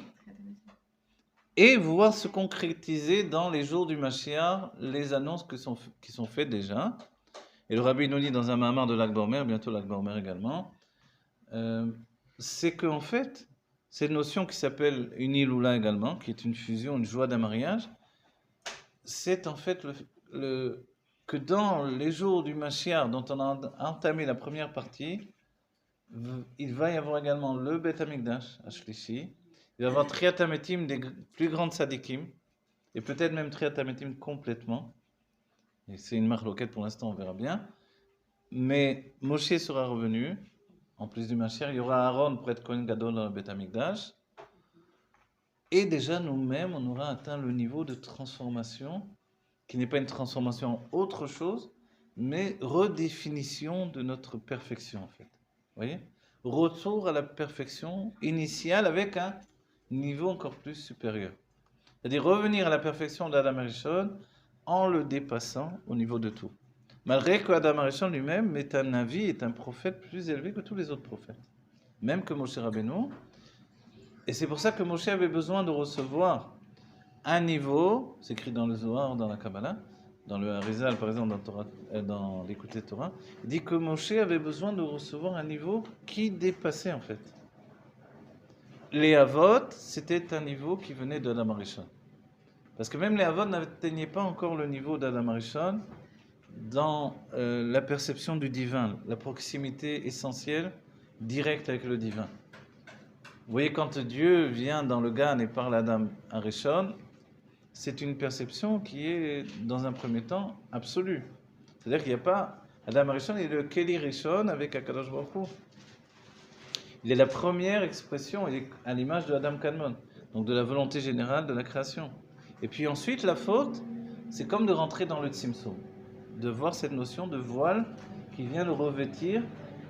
Et voir se concrétiser dans les jours du Mashiach les annonces qui sont faites déjà. Et le Rabbi nous dit dans un mamar de l'Akbormer, bientôt l'Akbormer également, c'est qu'en fait, cette notion qui s'appelle une Iloula également, qui est une fusion, une joie d'un mariage, c'est en fait que dans les jours du Mashiach dont on a entamé la première partie, il va y avoir également le Bet Hamikdash, Ashlishi, il va y avoir Triat Hametim des plus grandes sadikim, et peut-être même Triat Hametim complètement. Et c'est une marloquette pour l'instant, on verra bien. Mais Moshe sera revenu, en plus du Mashiach, il y aura Aaron pour être Kohen Gadol dans le Bet Hamikdash. Et déjà nous-mêmes, on aura atteint le niveau de transformation, qui n'est pas une transformation en autre chose, mais redéfinition de notre perfection en fait. Vous voyez? Retour à la perfection initiale avec un niveau encore plus supérieur. C'est-à-dire revenir à la perfection d'Adam Arishon en le dépassant au niveau de tout. Malgré que Adam Arishon lui-même est un avis, est un prophète plus élevé que tous les autres prophètes. Même que Moshe Rabbeinu. Et c'est pour ça que Moshe avait besoin de recevoir un niveau, c'est écrit dans le Zohar, dans la Kabbalah, dans le Harizal par exemple, dans l'Écouté Torah, il dit que Moshe avait besoin de recevoir un niveau qui dépassait en fait. Les Havot, c'était un niveau qui venait d'Adam Arishon. Parce que même les Havot n'atteignaient pas encore le niveau d'Adam Arishon dans la perception du divin, la proximité essentielle, directe avec le divin. Vous voyez, quand Dieu vient dans le Gan et parle à Adam Arishon, c'est une perception qui est, dans un premier temps, absolue. C'est-à-dire qu'il n'y a pas... Adam Arishon est le Keli Rishon avec Akadosh Baruch Hu. Il est la première expression, il est à l'image de Adam Kadmon, donc de la volonté générale de la création. Et puis ensuite, la faute c'est comme de rentrer dans le Tzimtzum, de voir cette notion de voile qui vient le revêtir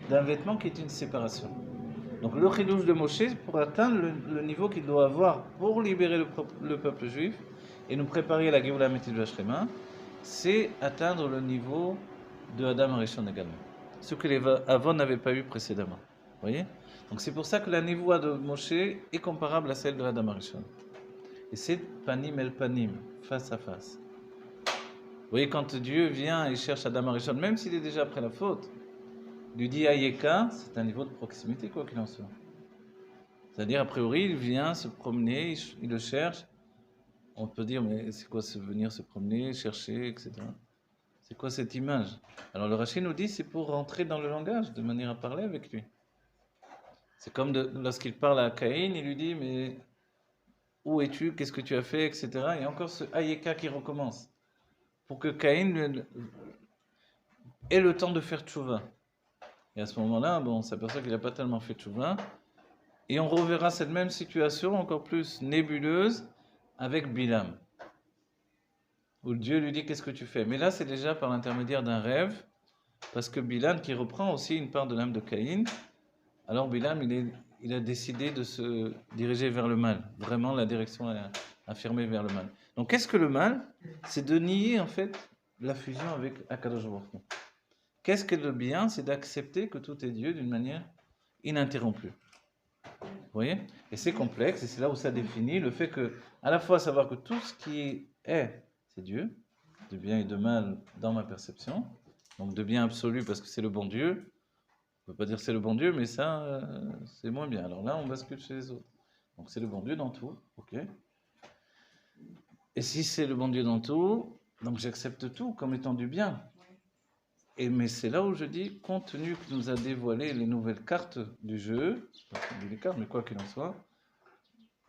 d'un vêtement qui est une séparation. Donc le chidouche de Moshe, pour atteindre le niveau qu'il doit avoir pour libérer le peuple juif et nous préparer à la Géoula Amitית V'Ashlema, c'est atteindre le niveau de Adam Arishon également. Ce que les Avon n'avaient pas eu précédemment. Vous voyez? Donc c'est pour ça que la névoie de Moshe est comparable à celle de Adam Arishon. Et c'est panim el panim, face à face. Vous voyez, quand Dieu vient et cherche Adam Arishon, même s'il est déjà après la faute, lui dit Ayeka, c'est un niveau de proximité, quoi qu'il en soit. C'est-à-dire, a priori, il vient se promener, il le cherche. On peut dire, mais c'est quoi venir se promener, chercher, etc. C'est quoi cette image? Alors le Rashi nous dit, c'est pour rentrer dans le langage, de manière à parler avec lui. C'est comme lorsqu'il parle à Caïn, il lui dit, mais où es-tu, qu'est-ce que tu as fait, etc. Et encore ce Ayeka qui recommence, pour que Caïn ait le temps de faire tchouva. Et à ce moment-là, on s'aperçoit qu'il n'a pas tellement fait tchouva. Et on reverra cette même situation encore plus nébuleuse avec Bilam, où Dieu lui dit qu'est-ce que tu fais. Mais là, c'est déjà par l'intermédiaire d'un rêve, parce que Bilam, qui reprend aussi une part de l'âme de Caïn, alors Bilam, il a décidé de se diriger vers le mal. Vraiment, la direction est affirmée vers le mal. Donc, qu'est-ce que le mal? C'est de nier, en fait, la fusion avec Akadosh Baruch Hu. Qu'est-ce que le bien? C'est d'accepter que tout est Dieu d'une manière ininterrompue. Vous voyez? Et c'est complexe, et c'est là où ça définit le fait que, à la fois savoir que tout ce qui est, c'est Dieu, de bien et de mal dans ma perception, donc de bien absolu parce que c'est le bon Dieu. On ne peut pas dire c'est le bon Dieu, mais ça, c'est moins bien. Alors là, on bascule chez les autres. Donc c'est le bon Dieu dans tout, ok? Et si c'est le bon Dieu dans tout, donc j'accepte tout comme étant du bien. Mais c'est là où je dis, compte tenu que nous a dévoilé les nouvelles cartes du jeu, pas les cartes, mais quoi qu'il en soit,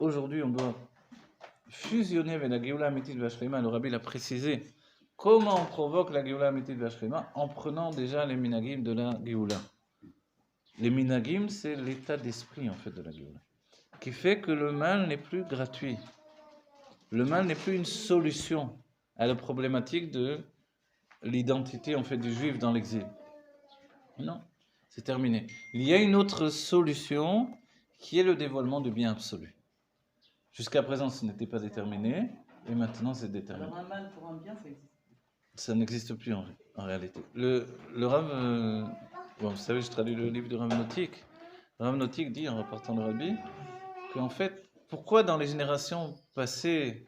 aujourd'hui on doit fusionner avec la Géoula Amitית V'Ashlema. Le Rabbi l'a précisé. Comment on provoque la Géoula Amitית V'Ashlema? En prenant déjà les minagim de la Géoula. Les minagim, c'est l'état d'esprit en fait de la Géoula, qui fait que le mal n'est plus gratuit. Le mal n'est plus une solution à la problématique de l'identité en fait du juif dans l'exil. Non, c'est terminé. Il y a une autre solution qui est le dévoilement du bien absolu. Jusqu'à présent, ce n'était pas déterminé, et maintenant c'est déterminé. Alors un mal pour un bien, ça existe. Ça n'existe plus en réalité. Le Rav, vous savez, je traduis le livre de Rav Notik. Rav Notik dit, en rapportant le Rabbi, qu'en fait, pourquoi dans les générations passées,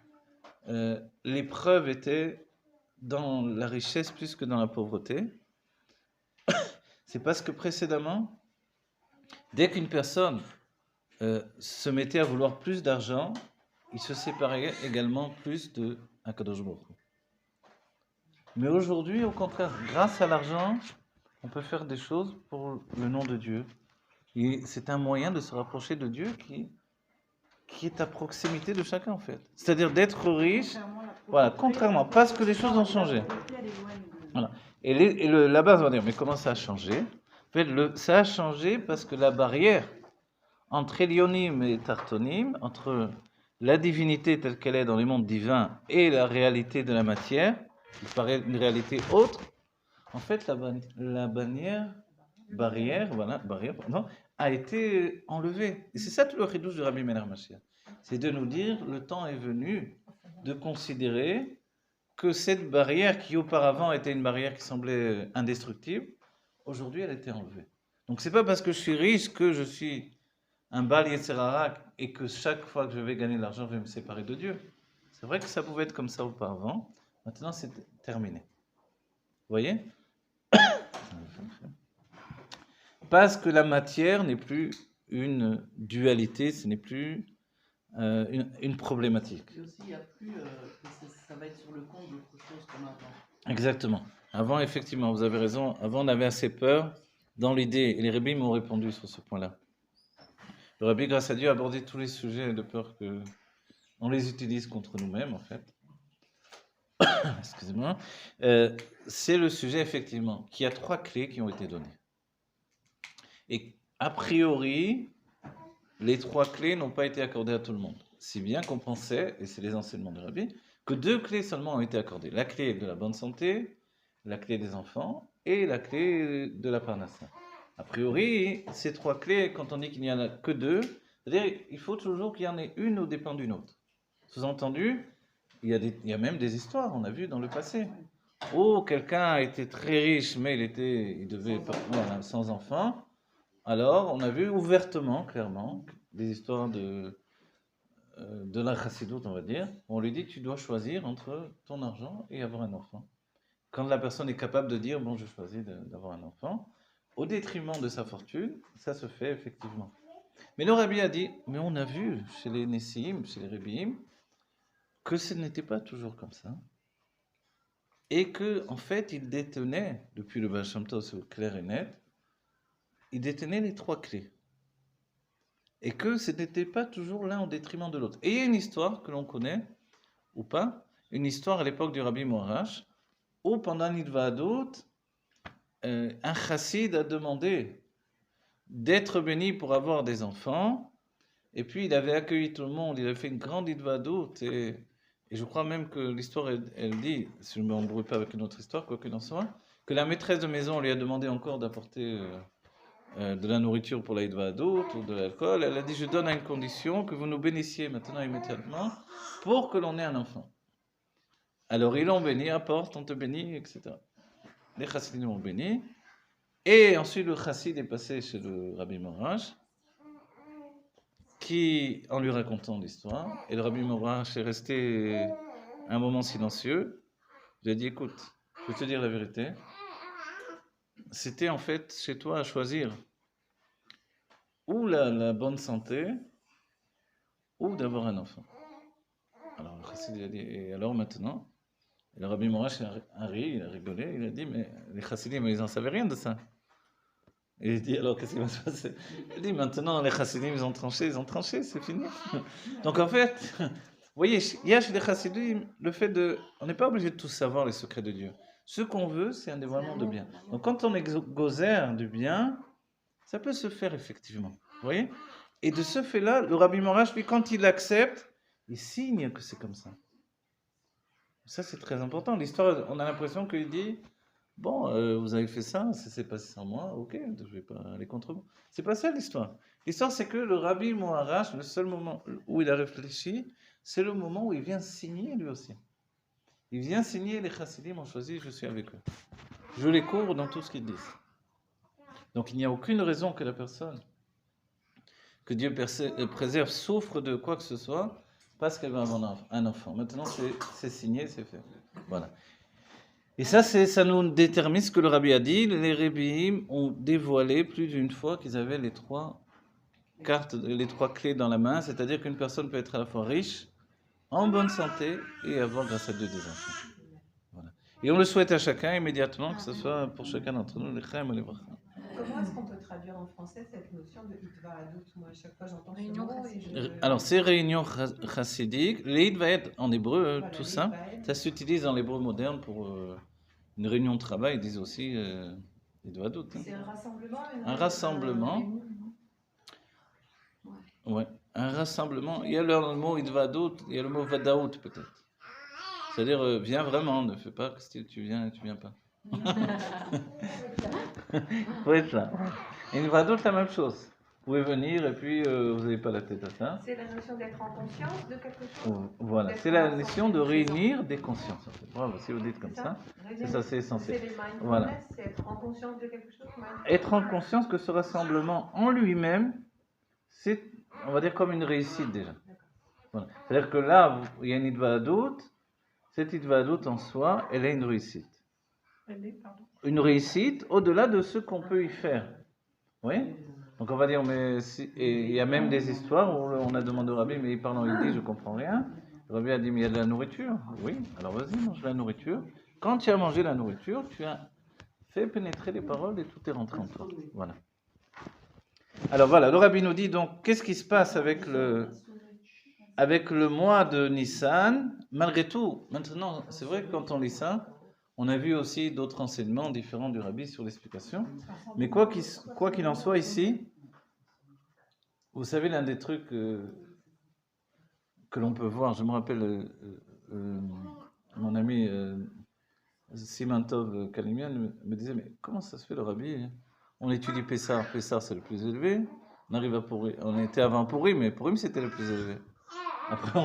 l'épreuve était dans la richesse plus que dans la pauvreté? C'est parce que précédemment, dès qu'une personne se mettait à vouloir plus d'argent, il se séparait également plus de Akadosh Baruch Hu. Mais aujourd'hui, au contraire, grâce à l'argent, on peut faire des choses pour le nom de Dieu. Et c'est un moyen de se rapprocher de Dieu qui est à proximité de chacun en fait. C'est-à-dire d'être riche, voilà, contrairement, parce que les choses ont changé. Voilà. Et la base va dire, mais comment ça a changé? En fait, ça a changé parce que la barrière entre Elionim et Tartonim, entre la divinité telle qu'elle est dans les mondes divins et la réalité de la matière, qui paraît une réalité autre, en fait, la barrière, a été enlevée. Et c'est ça tout le chidouche de Rabbi Meir Mashiach. C'est de nous dire, le temps est venu de considérer que cette barrière qui auparavant était une barrière qui semblait indestructible, aujourd'hui elle a été enlevée. Donc c'est pas parce que je suis riche que je suis un Baal Yetzer Hara et que chaque fois que je vais gagner de l'argent, je vais me séparer de Dieu. C'est vrai que ça pouvait être comme ça auparavant, maintenant c'est terminé. Vous voyez? Parce que la matière n'est plus une dualité, ce n'est plus une problématique. Et aussi, il n'y a plus, ça va être sur le compte d'autre chose comme avant. Exactement. Avant, effectivement, vous avez raison, avant on avait assez peur dans l'idée, et les rabbis m'ont répondu sur ce point-là. Le rabbi, grâce à Dieu, a abordé tous les sujets de peur qu'on les utilise contre nous-mêmes, en fait. Excusez-moi. C'est le sujet, effectivement, qui a 3 clés qui ont été données. Et a priori, les 3 clés n'ont pas été accordées à tout le monde. Si bien qu'on pensait, et c'est les enseignements de Rabbi, que 2 clés seulement ont été accordées. La clé de la bonne santé, la clé des enfants et la clé de la parnassa. A priori, ces 3 clés, quand on dit qu'il n'y en a que 2, c'est-à-dire qu'il faut toujours qu'il y en ait une au dépend d'une autre. Sous-entendu, il y a même des histoires, on a vu dans le passé, où quelqu'un a été très riche, mais il devait voilà, sans enfant. Alors, on a vu ouvertement, clairement, des histoires de la chassidoute, on va dire. On lui dit, tu dois choisir entre ton argent et avoir un enfant. Quand la personne est capable de dire, bon, je choisis d'avoir un enfant, au détriment de sa fortune, ça se fait effectivement. Mais le rabbi a dit, mais on a vu chez les Nessim, chez les Rebbiim, que ce n'était pas toujours comme ça. Et que, en fait, il détenait, depuis le Baal Shem Tov, c'est clair et net, il détenait les 3 clés. Et que ce n'était pas toujours l'un au détriment de l'autre. Et il y a une histoire que l'on connaît, ou pas, une histoire à l'époque du Rabbi Moarash, où pendant l'Idvadot, un chassid a demandé d'être béni pour avoir des enfants, et puis il avait accueilli tout le monde, il avait fait une grande Idvadot, et je crois même que l'histoire, elle dit, si je ne m'embrouille pas avec une autre histoire, quoi qu'il en soit, que la maîtresse de maison lui a demandé encore d'apporter de la nourriture pour la Idvadot ou de l'alcool. Elle a dit, je donne à une condition, que vous nous bénissiez maintenant immédiatement, pour que l'on ait un enfant. Alors ils l'ont béni, apporte, on te bénit, etc. Les chassidim l'ont béni, et ensuite le chassid est passé chez le Rabbi Morash, qui, en lui racontant l'histoire, et le Rabbi Morash est resté un moment silencieux, il a dit, écoute, je vais te dire la vérité, c'était en fait chez toi à choisir ou la bonne santé, ou d'avoir un enfant. Alors le chassid a dit, et alors maintenant? Et le Rabbi Morash a ri, il a rigolé, il a dit, mais les chassidim, ils n'en savaient rien de ça. Et il dit, alors qu'est-ce qui va se passer? Il dit, maintenant les chassidim, ils ont tranché, c'est fini. Donc en fait, vous voyez, il y a chez les chassidim le fait de, on n'est pas obligé de tous savoir les secrets de Dieu. Ce qu'on veut, c'est un dévoilement de bien. Donc quand on est gozer du bien, ça peut se faire effectivement. Vous voyez? Et de ce fait-là, le Rabbi Morash, lui, quand il accepte, il signe que c'est comme ça. Ça, c'est très important. L'histoire, on a l'impression qu'il dit, bon, vous avez fait ça s'est passé sans moi, ok, je ne vais pas aller contre vous. C'est pas ça l'histoire. L'histoire, c'est que le Rabbi Moarash, le seul moment où il a réfléchi, c'est le moment où il vient signer lui aussi. Il vient signer, les chassidim ont choisi, je suis avec eux. Je les couvre dans tout ce qu'ils disent. Donc il n'y a aucune raison que la personne, que Dieu préserve, souffre de quoi que ce soit, parce qu'elle va avoir un enfant. Maintenant, c'est signé, c'est fait. Voilà. Et ça nous détermine ce que le Rabbi a dit. Les Rebbiim ont dévoilé plus d'une fois qu'ils avaient les 3 cartes, les 3 clés dans la main, c'est-à-dire qu'une personne peut être à la fois riche, en bonne santé et avoir grâce à Dieu des enfants. Voilà. Et on le souhaite à chacun immédiatement, que ce soit pour chacun d'entre nous, les Chaim et les Brachas. Comment est-ce qu'on peut traduire en français cette notion de Hitva Adut? Moi, à chaque fois, j'entends ce Réunion mot et je... Alors, ces réunions chassidiques, les Hitvaed en hébreu, Voilà, tout ça, ça s'utilise dans l'hébreu moderne pour une réunion de travail, ils disent aussi Hitvaadut. C'est un rassemblement? Un rassemblement. Ouais, un rassemblement. Il y a le mot Hitvaadut, il y a le mot Vadaout peut-être. C'est-à-dire, viens vraiment, ne fais pas que tu viens et tu viens pas. Oui, ça. Et une Vadaout, la même chose. Vous pouvez venir et puis vous n'avez pas la tête à ça. C'est la notion d'être en conscience de quelque chose? Voilà, c'est la notion de réunir des consciences. En fait. Bravo, si vous dites comme ça, c'est ça, c'est essentiel. C'est les mindfulness, Voilà. c'est être en conscience de quelque chose. Être en conscience que ce rassemblement en lui-même, c'est, on va dire, comme une réussite déjà. Voilà. C'est-à-dire que là, il y a une Hitvaadut, cette Hitvaadut en soi, elle est une réussite. Une réussite au-delà de ce qu'on peut y faire. Oui? Donc on va dire, mais et il y a même des histoires où on a demandé au Rabbi, mais il parle en yiddish, je ne comprends rien. Le Rabbi a dit, mais il y a de la nourriture. Oui, alors vas-y, mange la nourriture. Quand tu as mangé la nourriture, tu as fait pénétrer les paroles et tout est rentré en toi. Voilà. Alors voilà, le Rabbi nous dit donc, qu'est-ce qui se passe avec le mois de Nissan? Malgré tout, maintenant, c'est vrai que quand on lit ça, on a vu aussi d'autres enseignements différents du Rabbi sur l'explication. Mais quoi qu'il en soit ici, vous savez, l'un des trucs que l'on peut voir, je me rappelle mon ami Simantov Kalimian me disait, mais comment ça se fait le rabbi? On étudie Pessah, Pessah c'est le plus élevé, on arrive à Pourri, on était avant Pourri, mais Pourri c'était le plus élevé. Après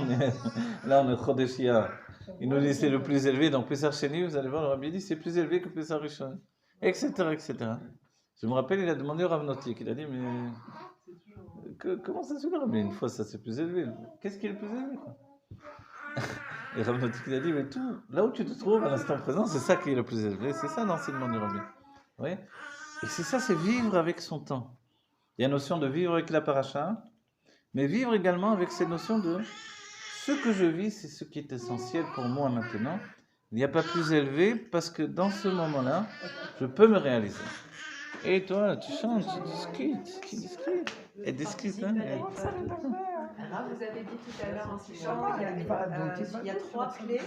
là on est Chodesh Iyar. Il nous dit c'est le plus élevé, donc Pessah Sheni, vous allez voir, le rabbi dit c'est plus élevé que Pessah Rishon, etc., etc. Je me rappelle, il a demandé au Rav Notik, il a dit, mais comment ça se fait le rabbi? Une fois ça c'est plus élevé, qu'est-ce qui est le plus élevé quoi? Et Rav Notik il a dit, mais tout, là où tu te trouves à l'instant présent, c'est ça qui est le plus élevé, c'est ça l'enseignement du rabbi. Vous voyez? Et c'est ça, c'est vivre avec son temps. Il y a la notion de vivre avec la paracha, mais vivre également avec cette notion de ce que je vis, c'est ce qui est essentiel pour moi maintenant. Il n'y a pas plus élevé parce que dans ce moment-là, je peux me réaliser. Et toi, tu chantes, tu discutes. Et discute, hein? Alors, vous avez dit tout à l'heure en Sichon, il y a 3 clés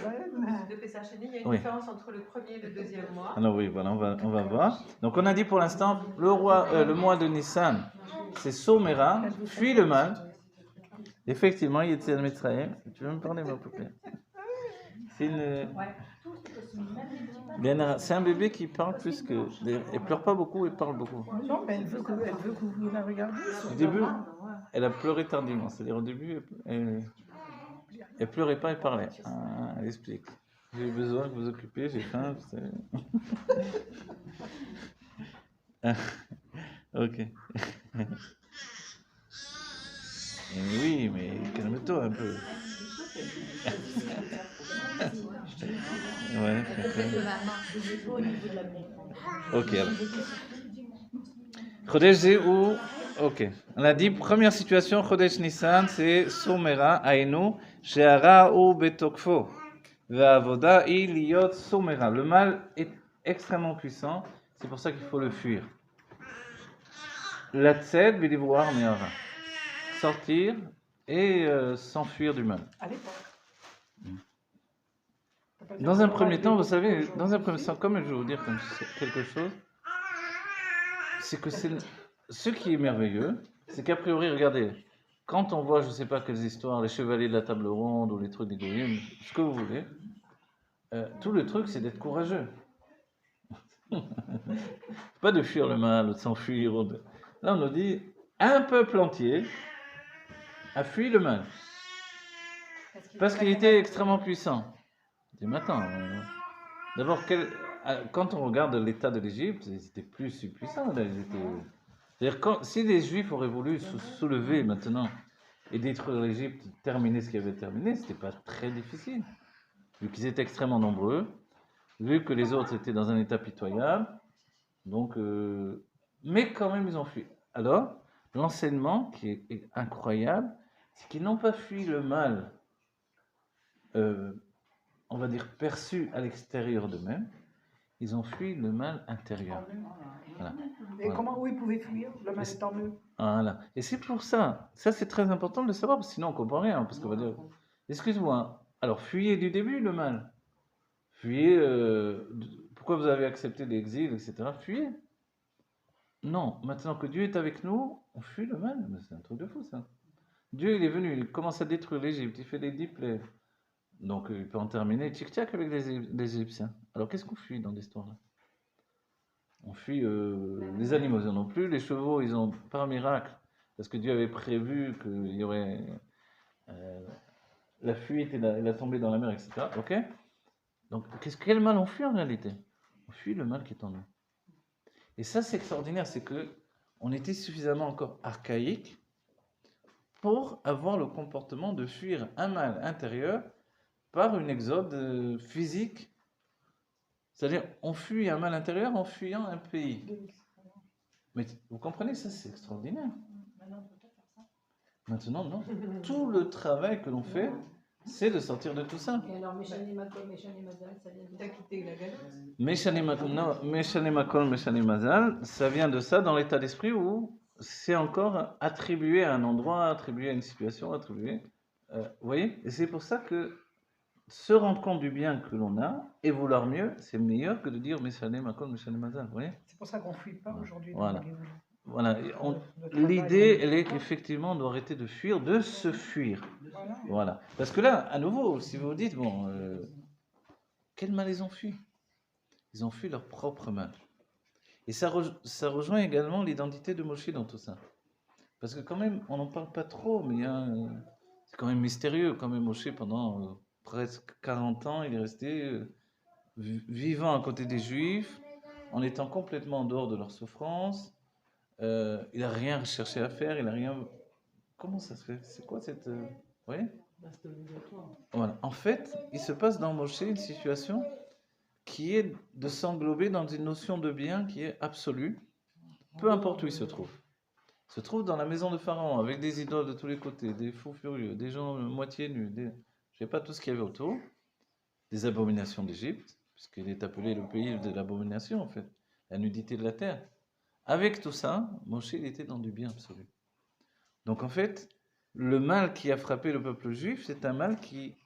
de Pessah Sheni. Il y a une différence entre le premier et le deuxième mois. Alors oui, voilà, on va voir. Donc on a dit pour l'instant, le mois de Nissan, c'est Somera, fuis le mal. Effectivement, il était à Mitzrayim. Tu veux me parler, ma poupée? C'est un bébé qui parle plus que... Elle pleure pas beaucoup, elle parle beaucoup. Non, mais elle veut que vous la regardiez. Au début, elle a pleuré tardivement. C'est-à-dire au début, elle pleurait pas, elle parlait. Ah, elle explique. J'ai besoin de vous occuper, j'ai faim. Ok. Oui, mais calme-toi un peu. Ouais, ok. Alors. Chodesh Zéhou, ok. On a dit, première situation, Chodesh Nissan, c'est Somera, Aïnou, She'ara ou Betokfo. Ve'avoda iliyot Somera. Le mal est extrêmement puissant, c'est pour ça qu'il faut le fuir. La tzed, v'livroar me'ara. Sortir et s'enfuir du mal. À l'époque. Dans un premier temps, vous savez, comme je vais vous dire quelque chose, c'est que ce qui est merveilleux, c'est qu'a priori, regardez, quand on voit, je ne sais pas quelles histoires, les chevaliers de la table ronde ou les trucs des goyim, ce que vous voulez, tout le truc, c'est d'être courageux. Pas de fuir le mal, ou de s'enfuir. Là, on nous dit, un peuple entier a fui le mal. Parce qu'il était extrêmement puissant. Je dis, mais attends, d'abord, quand on regarde l'état de l'Égypte, ils étaient plus puissants. Là, c'est-à-dire, si les Juifs auraient voulu se soulever maintenant et détruire l'Égypte, terminer ce qu'ils avaient terminé, c'était pas très difficile. Vu qu'ils étaient extrêmement nombreux, vu que les autres étaient dans un état pitoyable, donc, mais quand même, ils ont fui. Alors, l'enseignement qui est incroyable, c'est qu'ils n'ont pas fui le mal, on va dire perçu à l'extérieur d'eux-mêmes, ils ont fui le mal intérieur. Voilà. Et où ils pouvaient fuir le mal étant eux? Voilà. Et c'est pour ça c'est très important de le savoir, parce que sinon on ne comprend rien, parce qu'on va dire, excuse-moi, alors fuyez du début le mal, fuyez, pourquoi vous avez accepté l'exil, etc., fuyez. Non, maintenant que Dieu est avec nous, on fuit le mal, mais c'est un truc de fou ça. Dieu il est venu, il commence à détruire l'Égypte, il fait des 10 plaies. Donc il peut en terminer tchic-tchac avec les Égyptiens. Alors qu'est-ce qu'on fuit dans l'histoire-là? On fuit les animaux, ils n'en ont plus, les chevaux, ils ont par miracle, parce que Dieu avait prévu qu'il y aurait la fuite et la tombée dans la mer, etc. Ok? Donc quel mal on fuit en réalité? On fuit le mal qui est en nous. Et ça c'est extraordinaire, c'est que on était suffisamment encore archaïque pour avoir le comportement de fuir un mal intérieur par une exode physique. C'est-à-dire, on fuit un mal intérieur en fuyant un pays. Mais vous comprenez, ça c'est extraordinaire. Maintenant, non. Tout le travail que l'on fait, c'est de sortir de tout ça. Et alors, Méchané Makol, Méchané Mazal, ça vient de... T'as quitté la galoute? Méchané Makol, Méchané Mazal, ça vient de ça dans l'état d'esprit où c'est encore attribué à un endroit, attribué à une situation, attribué. Vous voyez? Et c'est pour ça que se rendre compte du bien que l'on a et vouloir mieux, c'est meilleur que de dire Méchané Makol, Méchané Mazal. Vous voyez? C'est pour ça qu'on ne fuit pas aujourd'hui. Voilà. L'idée, elle est qu'effectivement, on doit arrêter de fuir, de se fuir. Voilà. Parce que là, à nouveau, si vous vous dites, bon, quel mal ils ont fui? Ils ont fui leur propre mal. Et ça rejoint également l'identité de Moshe dans tout ça. Parce que quand même, on n'en parle pas trop, mais c'est quand même mystérieux. Quand même, Moshe, pendant presque 40 ans, il est resté vivant à côté des Juifs, en étant complètement en dehors de leur souffrance. Il n'a rien cherché à faire, il n'a rien... Comment ça se fait? C'est quoi cette... Oui? C'est obligatoire. Voilà. En fait, il se passe dans Moshe une situation qui est de s'englober dans une notion de bien qui est absolue, peu importe où il se trouve. Il se trouve dans la maison de Pharaon, avec des idoles de tous les côtés, des fous furieux, des gens moitié nus, je ne sais pas tout ce qu'il y avait autour, des abominations d'Égypte, puisqu'il est appelé le pays de l'abomination, en fait, la nudité de la terre. Avec tout ça, Moshe, il était dans du bien absolu. Donc en fait, le mal qui a frappé le peuple juif, c'est un mal qui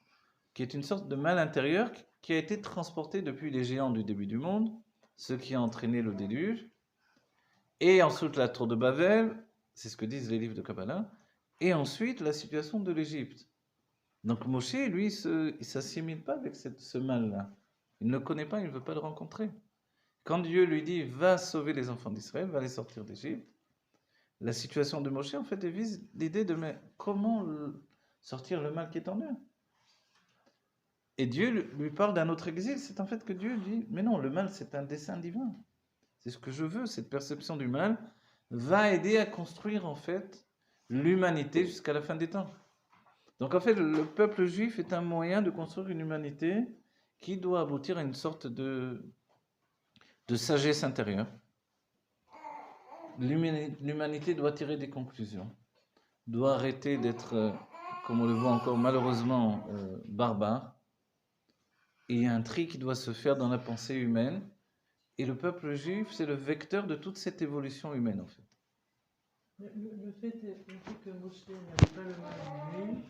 est une sorte de mal intérieur qui a été transporté depuis les géants du début du monde, ce qui a entraîné le déluge, et ensuite la tour de Babel, c'est ce que disent les livres de Kabbalah, et ensuite la situation de l'Égypte. Donc Moshe, lui, il ne s'assimile pas avec ce mal-là. Il ne le connaît pas, il ne veut pas le rencontrer. Quand Dieu lui dit « va sauver les enfants d'Israël, va les sortir d'Égypte », la situation de Moshe, en fait, elle vise l'idée de mais comment sortir le mal qui est en eux. Et Dieu lui parle d'un autre exil, c'est en fait que Dieu dit mais non, le mal c'est un dessein divin. C'est ce que je veux, cette perception du mal va aider à construire en fait l'humanité jusqu'à la fin des temps. Donc en fait, le peuple juif est un moyen de construire une humanité qui doit aboutir à une sorte de sagesse intérieure. L'humanité doit tirer des conclusions, doit arrêter d'être, comme on le voit encore malheureusement, barbare. Et il y a un tri qui doit se faire dans la pensée humaine. Et le peuple juif, c'est le vecteur de toute cette évolution humaine, en fait. Le fait que Moshe n'avait pas le mal en lui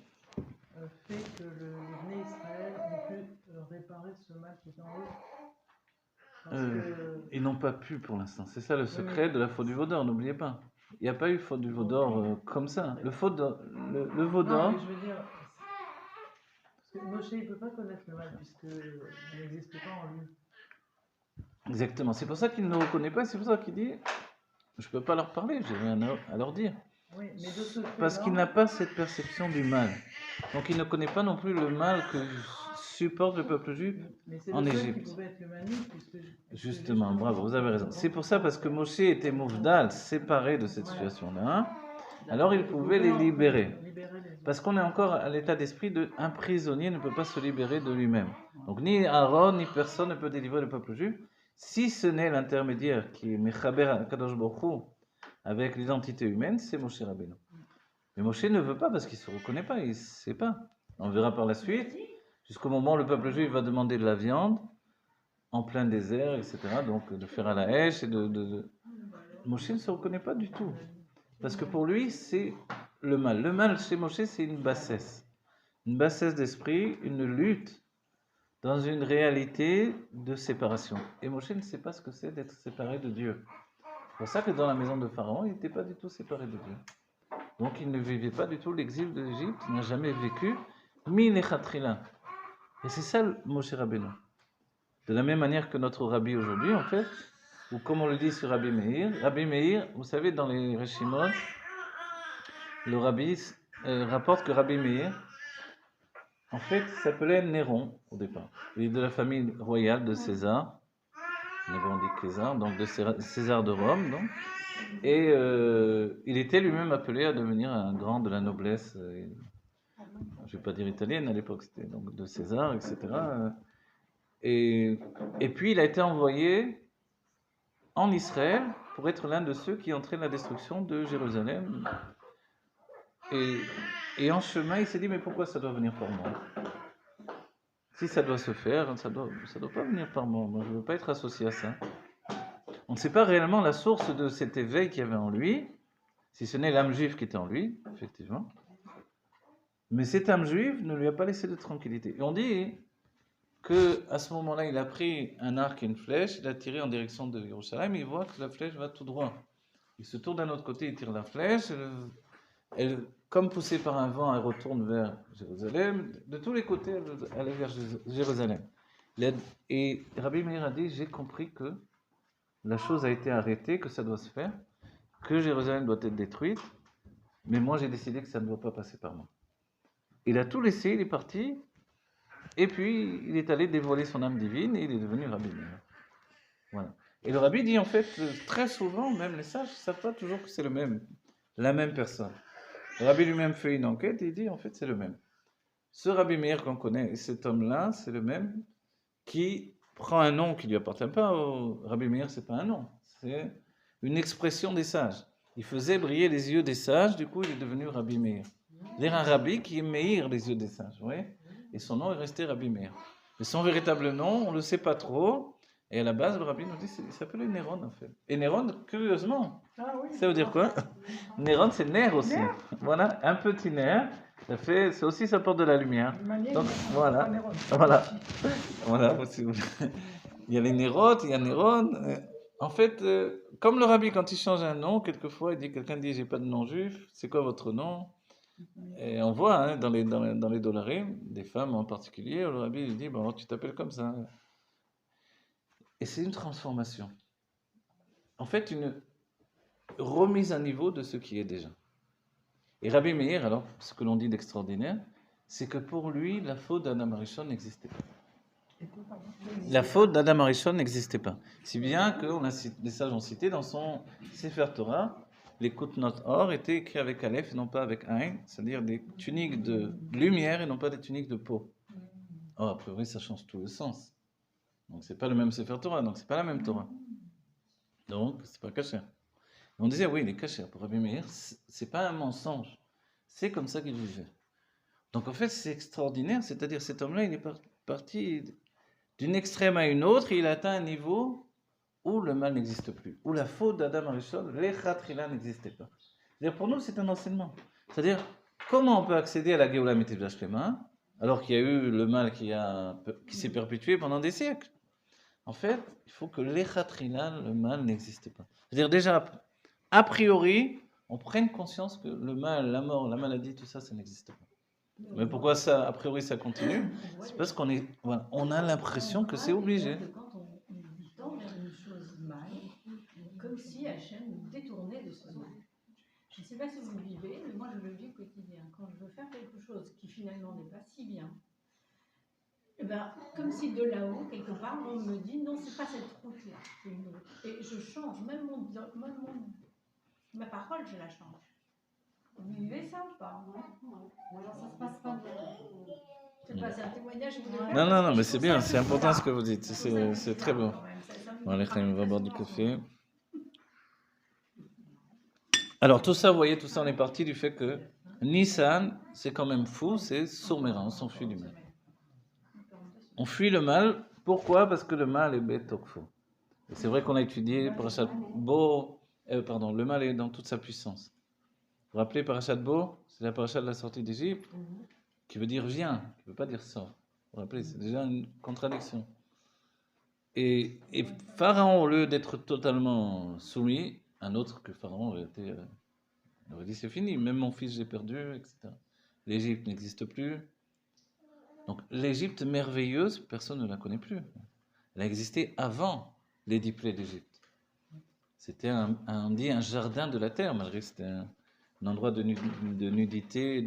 fait que les Bnei Israël ont pu réparer ce mal qui est en eux. Ils n'ont pas pu pour l'instant. C'est ça le secret de la faute du veau d'or, n'oubliez pas. Il n'y a pas eu faute du veau d'or comme ça. Le veau d'or... Non, mais je veux dire, parce que Moshe ne peut pas connaître le mal puisqu'il n'existe pas en lui. Exactement. C'est pour ça qu'il ne le reconnaît pas. C'est pour ça qu'il dit je ne peux pas leur parler, j'ai rien à leur dire. Oui, mais de ce fait, parce qu'il n'a pas cette perception du mal. Donc il ne connaît pas non plus le mal que supporte le peuple juif en Égypte. Justement, bravo, vous avez raison. C'est pour ça, parce que Moshe était Moufdal, séparé de cette situation-là. Alors il pouvait les libérer. Parce qu'on est encore à l'état d'esprit d'un prisonnier ne peut pas se libérer de lui-même. Donc ni Aaron, ni personne ne peut délivrer le peuple juif, si ce n'est l'intermédiaire qui est Mechaber Kadosh Baruch Hu avec l'identité humaine, c'est Moshe Rabbeinu. Mais Moshe ne veut pas parce qu'il ne se reconnaît pas, il ne sait pas. On verra par la suite, jusqu'au moment où le peuple juif va demander de la viande en plein désert, etc. Donc de faire à la hache. Moshe ne se reconnaît pas du tout. Parce que pour lui, c'est le mal. Le mal chez Moshe, c'est une bassesse. Une bassesse d'esprit, une lutte dans une réalité de séparation. Et Moshe ne sait pas ce que c'est d'être séparé de Dieu. C'est pour ça que dans la maison de Pharaon, il n'était pas du tout séparé de Dieu. Donc il ne vivait pas du tout l'exil de l'Égypte, il n'a jamais vécu Minechatrila. Et c'est ça Moshe Rabbeinu. De la même manière que notre rabbi aujourd'hui, en fait, ou comme on le dit sur Rabbi Meir, vous savez, dans les Reshimot, le rabbi rapporte que Rabbi Meir, en fait, s'appelait Néron au départ. Il est de la famille royale de César. Néron dit César, donc de César de Rome. Donc. Et il était lui-même appelé à devenir un grand de la noblesse, je ne vais pas dire italienne à l'époque, c'était donc de César, etc. Et puis il a été envoyé en Israël pour être l'un de ceux qui entraînent la destruction de Jérusalem. Et en chemin, il s'est dit, mais pourquoi ça doit venir par moi? Si ça doit se faire, ça doit pas venir par moi. Moi, je ne veux pas être associé à ça. On ne sait pas réellement la source de cet éveil qu'il y avait en lui, si ce n'est l'âme juive qui était en lui, effectivement. Mais cette âme juive ne lui a pas laissé de tranquillité. Et on dit qu'à ce moment-là, il a pris un arc et une flèche, il a tiré en direction de Jérusalem, il voit que la flèche va tout droit. Il se tourne d'un autre côté, il tire la flèche, elle comme poussée par un vent, elle retourne vers Jérusalem. De tous les côtés, elle allait vers Jérusalem. Et Rabbi Meir a dit, j'ai compris que la chose a été arrêtée, que ça doit se faire, que Jérusalem doit être détruite, mais moi j'ai décidé que ça ne doit pas passer par moi. Il a tout laissé, il est parti, et puis il est allé dévoiler son âme divine, et il est devenu Rabbi Meir. Voilà. Et le Rabbi dit en fait, très souvent, même les sages ne savent pas toujours que c'est la même personne. Le Rabbi lui-même fait une enquête et il dit en fait c'est le même. Ce Rabbi Meir qu'on connaît, cet homme-là, c'est le même qui prend un nom qui ne lui appartient pas. Rabbi Meir, c'est pas un nom, c'est une expression des sages. Il faisait briller les yeux des sages, du coup il est devenu Rabbi Meir. C'est-à-dire un rabbi qui est Meir les yeux des sages, vous voyez. Et son nom est resté Rabbi Meir. Mais son véritable nom, on ne le sait pas trop. Et à la base, le rabbi nous dit qu'il s'appelle Néron en fait. Et Néron, curieusement, ça veut dire quoi? Néron, c'est nerf aussi. Voilà, un petit nerf. C'est aussi ça porte de la lumière. Donc voilà. Aussi. Il y a les nérotes, il y a Néron. En fait, comme le rabbi, quand il change un nom, quelquefois, quelqu'un dit j'ai pas de nom juif, c'est quoi votre nom? Et on voit dans les dollarim, des femmes en particulier, le rabbi il dit bon, tu t'appelles comme ça. Et c'est une transformation. En fait, une remise à niveau de ce qui est déjà. Et Rabbi Meir, alors, ce que l'on dit d'extraordinaire, c'est que pour lui, la faute d'Adam Arishon n'existait pas. La faute d'Adam Arishon n'existait pas. Si bien que les sages ont cité dans son Sefer Torah, les Kutnot Or étaient écrits avec Aleph et non pas avec Ain, c'est-à-dire des tuniques de lumière et non pas des tuniques de peau. Or, a priori, ça change tout le sens. Donc, c'est pas le même Sefer Torah, donc c'est pas la même Torah. Donc, c'est pas kasher. On disait, oui, il est kasher. Pour Rabbi Meir, c'est pas un mensonge. C'est comme ça qu'il vivait. Donc, en fait, c'est extraordinaire. C'est-à-dire, cet homme-là, il est parti d'une extrême à une autre et il a atteint un niveau où le mal n'existe plus. Où la faute d'Adam Arishon, l'Echatrila n'existait pas. C'est-à-dire, pour nous, c'est un enseignement. C'est-à-dire, comment on peut accéder à la Géoula Mitzvah Shlema alors qu'il y a eu le mal qui s'est perpétué pendant des siècles? En fait, il faut que l'Echatrila, le mal, n'existe pas. C'est-à-dire déjà, a priori, on prenne conscience que le mal, la mort, la maladie, tout ça, ça n'existe pas. Mais pourquoi ça, a priori, ça continue? C'est parce qu'on on a l'impression que c'est obligé. Quand on tend vers une chose mal, comme si Hachem nous détournait de ce mal. Je ne sais pas si vous le vivez, mais moi je le vis au quotidien. Quand je veux faire quelque chose qui finalement n'est pas si bien, comme si de là-haut, quelque part, on me dit non, c'est pas cette route-là, c'est une autre. Et je change, même ma parole, je la change. Vous vivez ça ou pas? Alors ça se passe pas bien. C'est un témoignage. Non, mais c'est bien, c'est important ce que vous dites, c'est très beau. Bon, allez, on va boire du café. Alors tout ça, vous voyez, tout ça, on est parti du fait que Nissan, c'est quand même fou, c'est Sourmera, on s'enfuit du mal. On fuit le mal, pourquoi? Parce que le mal est bête tokfo. Et c'est vrai qu'on a étudié Parashat Bo, le mal est dans toute sa puissance. Vous vous rappelez Parashat Bo, c'est la parashat de la sortie d'Égypte, qui veut dire viens, qui ne veut pas dire sors. Vous vous rappelez, c'est déjà une contradiction. Et Pharaon, au lieu d'être totalement soumis, un autre que Pharaon aurait dit c'est fini, même mon fils j'ai perdu, etc. L'Égypte n'existe plus. Donc l'Égypte merveilleuse, personne ne la connaît plus. Elle a existé avant les 10 plaies d'Égypte. C'était on dit un jardin de la terre, malgré que c'était un endroit de nudité,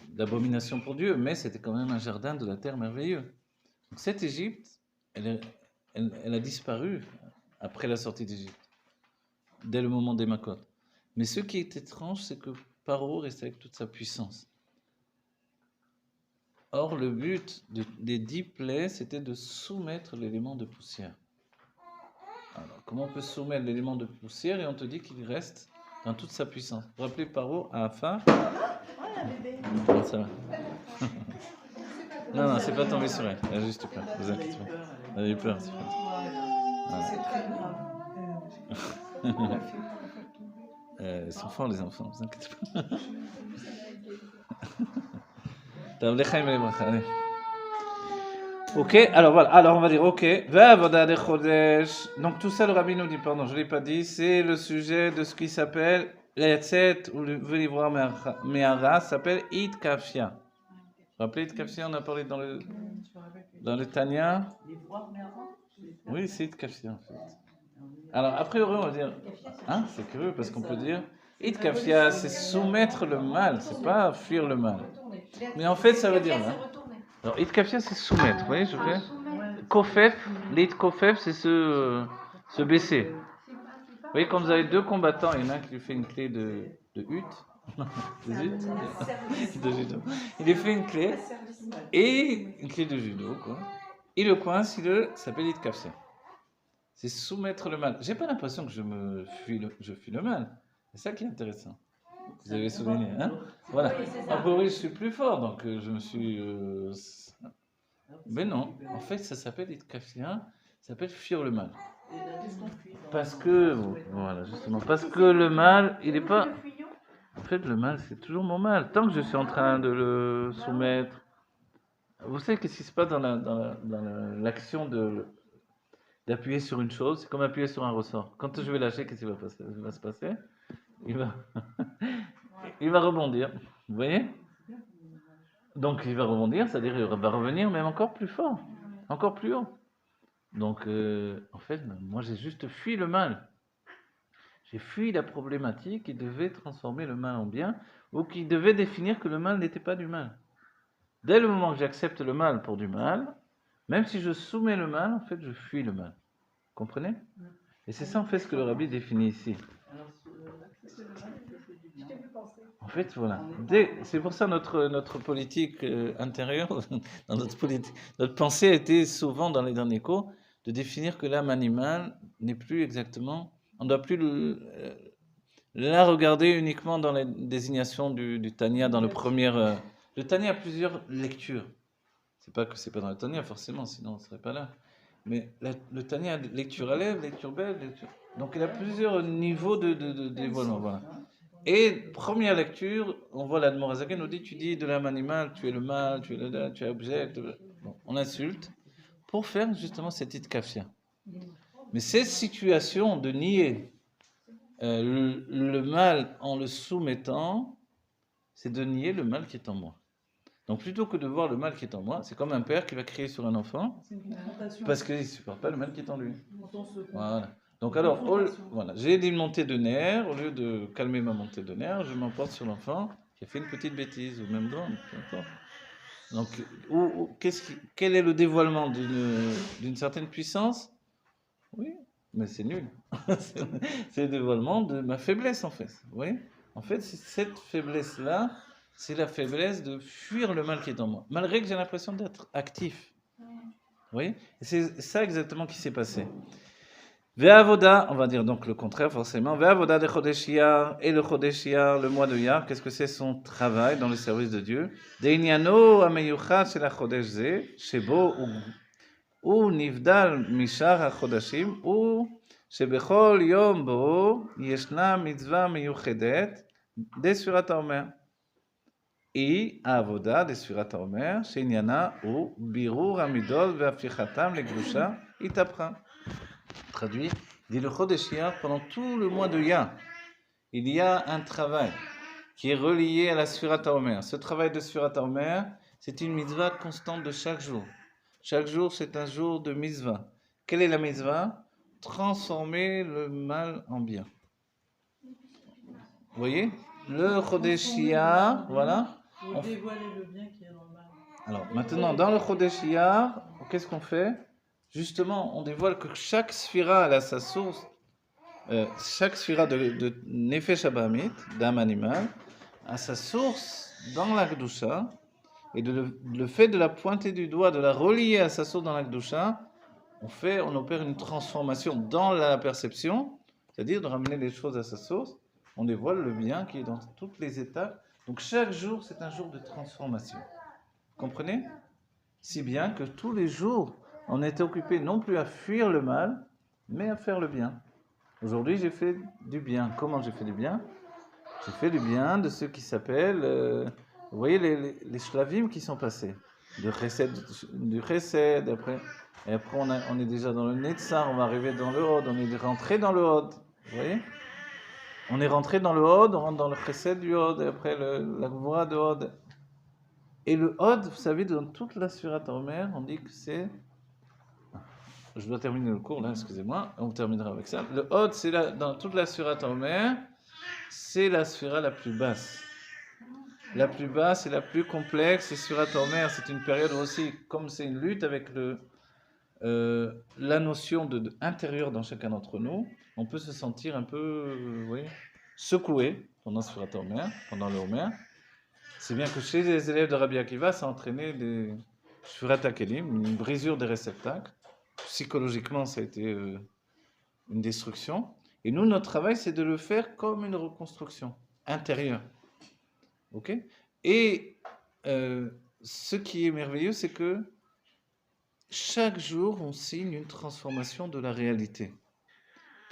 d'abomination pour Dieu, mais c'était quand même un jardin de la terre merveilleux. Donc cette Égypte, elle a disparu après la sortie d'Égypte, dès le moment des Makot. Mais ce qui est étrange, c'est que Paro restait avec toute sa puissance. Or, le but des 10 plaies, c'était de soumettre l'élément de poussière. Alors, comment on peut soumettre l'élément de poussière et on te dit qu'il reste dans toute sa puissance? Vous vous rappelez Paro à Afar? Comment ça va? Non, c'est pas tombé sur elle. Elle a juste peur. Vous inquiétez pas. Elle a eu peur, c'est pas. C'est très grave. Ils sont forts, les enfants, vous inquiétez pas. Ok, alors voilà, alors on va dire ok. Donc tout ça, le rabbi nous dit, pardon, je ne l'ai pas dit, c'est le sujet de ce qui s'appelle L'Etzet ou le Velivroar Me'ara s'appelle Itkafia. Vous vous rappelez Itkafia, on a parlé dans le Tanya. Oui, c'est Itkafia en fait. Alors, a priori, on va dire, hein, c'est curieux parce qu'on peut dire, Itkafia, c'est soumettre le mal, c'est pas fuir le mal. Mais en fait, ça veut dire, hein. Alors, Itkafia, c'est soumettre, vous voyez, je fais. Kofef, l'Itkofef, c'est se baisser. Vous voyez, quand vous avez deux combattants, il y en a un qui lui fait une clé de hutte, de judo. Il lui fait une clé et une clé de judo, quoi. Il le coince, ça s'appelle Itkafia. C'est soumettre le mal. J'ai pas l'impression que je fuis le mal. C'est ça qui est intéressant. Vous avez souligné, hein? Voilà. A priori, je suis plus fort, donc je me suis. Mais non, en fait, ça s'appelle Itkafia, ça s'appelle fuir le mal. Parce que, voilà, justement, parce que le mal, il n'est pas. En fait, le mal, c'est toujours mon mal. Tant que je suis en train de le soumettre. Vous savez qu'est-ce qui se passe dans l'action d'appuyer sur une chose, c'est comme appuyer sur un ressort. Quand je vais lâcher, qu'est-ce qui va se passer? Il va rebondir. Vous voyez? Donc il va rebondir, c'est-à-dire qu'il va revenir même encore plus fort, encore plus haut. Donc en fait, moi j'ai juste fui le mal. J'ai fui la problématique qui devait transformer le mal en bien, ou qui devait définir que le mal n'était pas du mal. Dès le moment que j'accepte le mal pour du mal, même si je soumets le mal, en fait, je fuis le mal. Comprenez? Et c'est ça, en fait, ce que le rabbi définit ici. En fait, voilà. C'est pour ça notre politique intérieure, dans notre pensée a été souvent, dans les derniers cours, de définir que l'âme animale n'est plus exactement... On ne doit plus la regarder uniquement dans les désignations du Tanya, dans le premier... le Tanya a plusieurs lectures. C'est pas que c'est pas dans le Tanya, forcément, sinon on ne serait pas là. Mais le Tanya a lecture Aleph, lecture Bet, lecture... Donc il a plusieurs niveaux de dévoilement, voilà. Et première lecture, on voit l'Admor Hazaken nous dit, tu dis de l'âme animale, tu es le mal, tu es object. Bon, on insulte pour faire justement cette itkafia. Mais cette situation de nier le mal en le soumettant, c'est de nier le mal qui est en moi. Donc plutôt que de voir le mal qui est en moi, c'est comme un père qui va crier sur un enfant parce qu'il ne supporte pas le mal qui est en lui. Voilà. Donc alors, voilà, j'ai une montée de nerfs, au lieu de calmer ma montée de nerfs, je m'emporte sur l'enfant qui a fait une petite bêtise, ou même grande, peu importe. Donc, quel est le dévoilement d'une certaine puissance? Oui, mais c'est nul. C'est le dévoilement de ma faiblesse, en fait. Vous voyez? En fait, cette faiblesse-là, c'est la faiblesse de fuir le mal qui est en moi, malgré que j'ai l'impression d'être actif. Vous voyez? Et c'est ça exactement qui s'est passé. Ve'avoda, on va dire donc le contraire forcément. Ve'avoda de Chodesh Iyar, et le Chodesh Iyar, le mois de Iyar, qu'est-ce que c'est son travail dans le service de Dieu? De'inyano ameyuchad shel hachodesh ze, shebo u nivdal mishar hachodashim, u shebechol yom bo yeshna mitzvah meyuchedet de Sfirat HaOmer. Et avoda de Sfirat HaOmer, she'inyana u birur hamidot ve'afichatam legdusha itapra. Traduit, dit le Chodesh Iyar, pendant tout le mois de Iyar, il y a un travail qui est relié à la Sfirat HaOmer. Ce travail de Sfirat HaOmer, c'est une mitzvah constante de chaque jour. Chaque jour, c'est un jour de mitzvah. Quelle est la mitzvah? Transformer le mal en bien. Vous voyez? Le Chodesh Iyar, voilà. Pour dévoiler le bien qui est dans le mal. Alors, maintenant, dans le Chodesh Iyar, qu'est-ce qu'on fait? Justement, on dévoile que chaque sphira a sa source, chaque sphira de Nefesh Abahamit, d'âme animale, a sa source dans la Kedusha, et le fait de la pointer du doigt, de la relier à sa source dans la Kedusha, on opère une transformation dans la perception, c'est-à-dire de ramener les choses à sa source, on dévoile le bien qui est dans toutes les étapes. Donc chaque jour, c'est un jour de transformation. Comprenez? Si bien que tous les jours, on était occupé non plus à fuir le mal, mais à faire le bien. Aujourd'hui, j'ai fait du bien. Comment j'ai fait du bien? J'ai fait du bien de ce qui s'appelle, vous voyez les shlavim qui sont passés. Du chesed, après on est déjà dans le netzar, on va arriver dans le hod, on est rentré dans le hod. Vous voyez? On est rentré dans le Hod, on rentre dans le Chesed du Hod, et après la Gvura de Hod. Et le Hod, vous savez, dans toute la Sfirat HaOmer, on dit que c'est... Je dois terminer le cours là, excusez-moi, on terminera avec ça. Le Hod, c'est dans toute la Sfirat HaOmer, c'est la Sphira la plus basse. La plus basse et la plus complexe, et Sfirat HaOmer, c'est une période aussi, comme c'est une lutte avec la notion intérieure dans chacun d'entre nous, on peut se sentir un peu secoué pendant Sfirat HaOmer, pendant le Homer. C'est bien que chez les élèves de Rabbi Akiva, ça a entraîné des Sfirat HaKelim, une brisure des réceptacles. Psychologiquement, ça a été une destruction. Et nous, notre travail, c'est de le faire comme une reconstruction intérieure. Ok ? Et ce qui est merveilleux, c'est que chaque jour, on signe une transformation de la réalité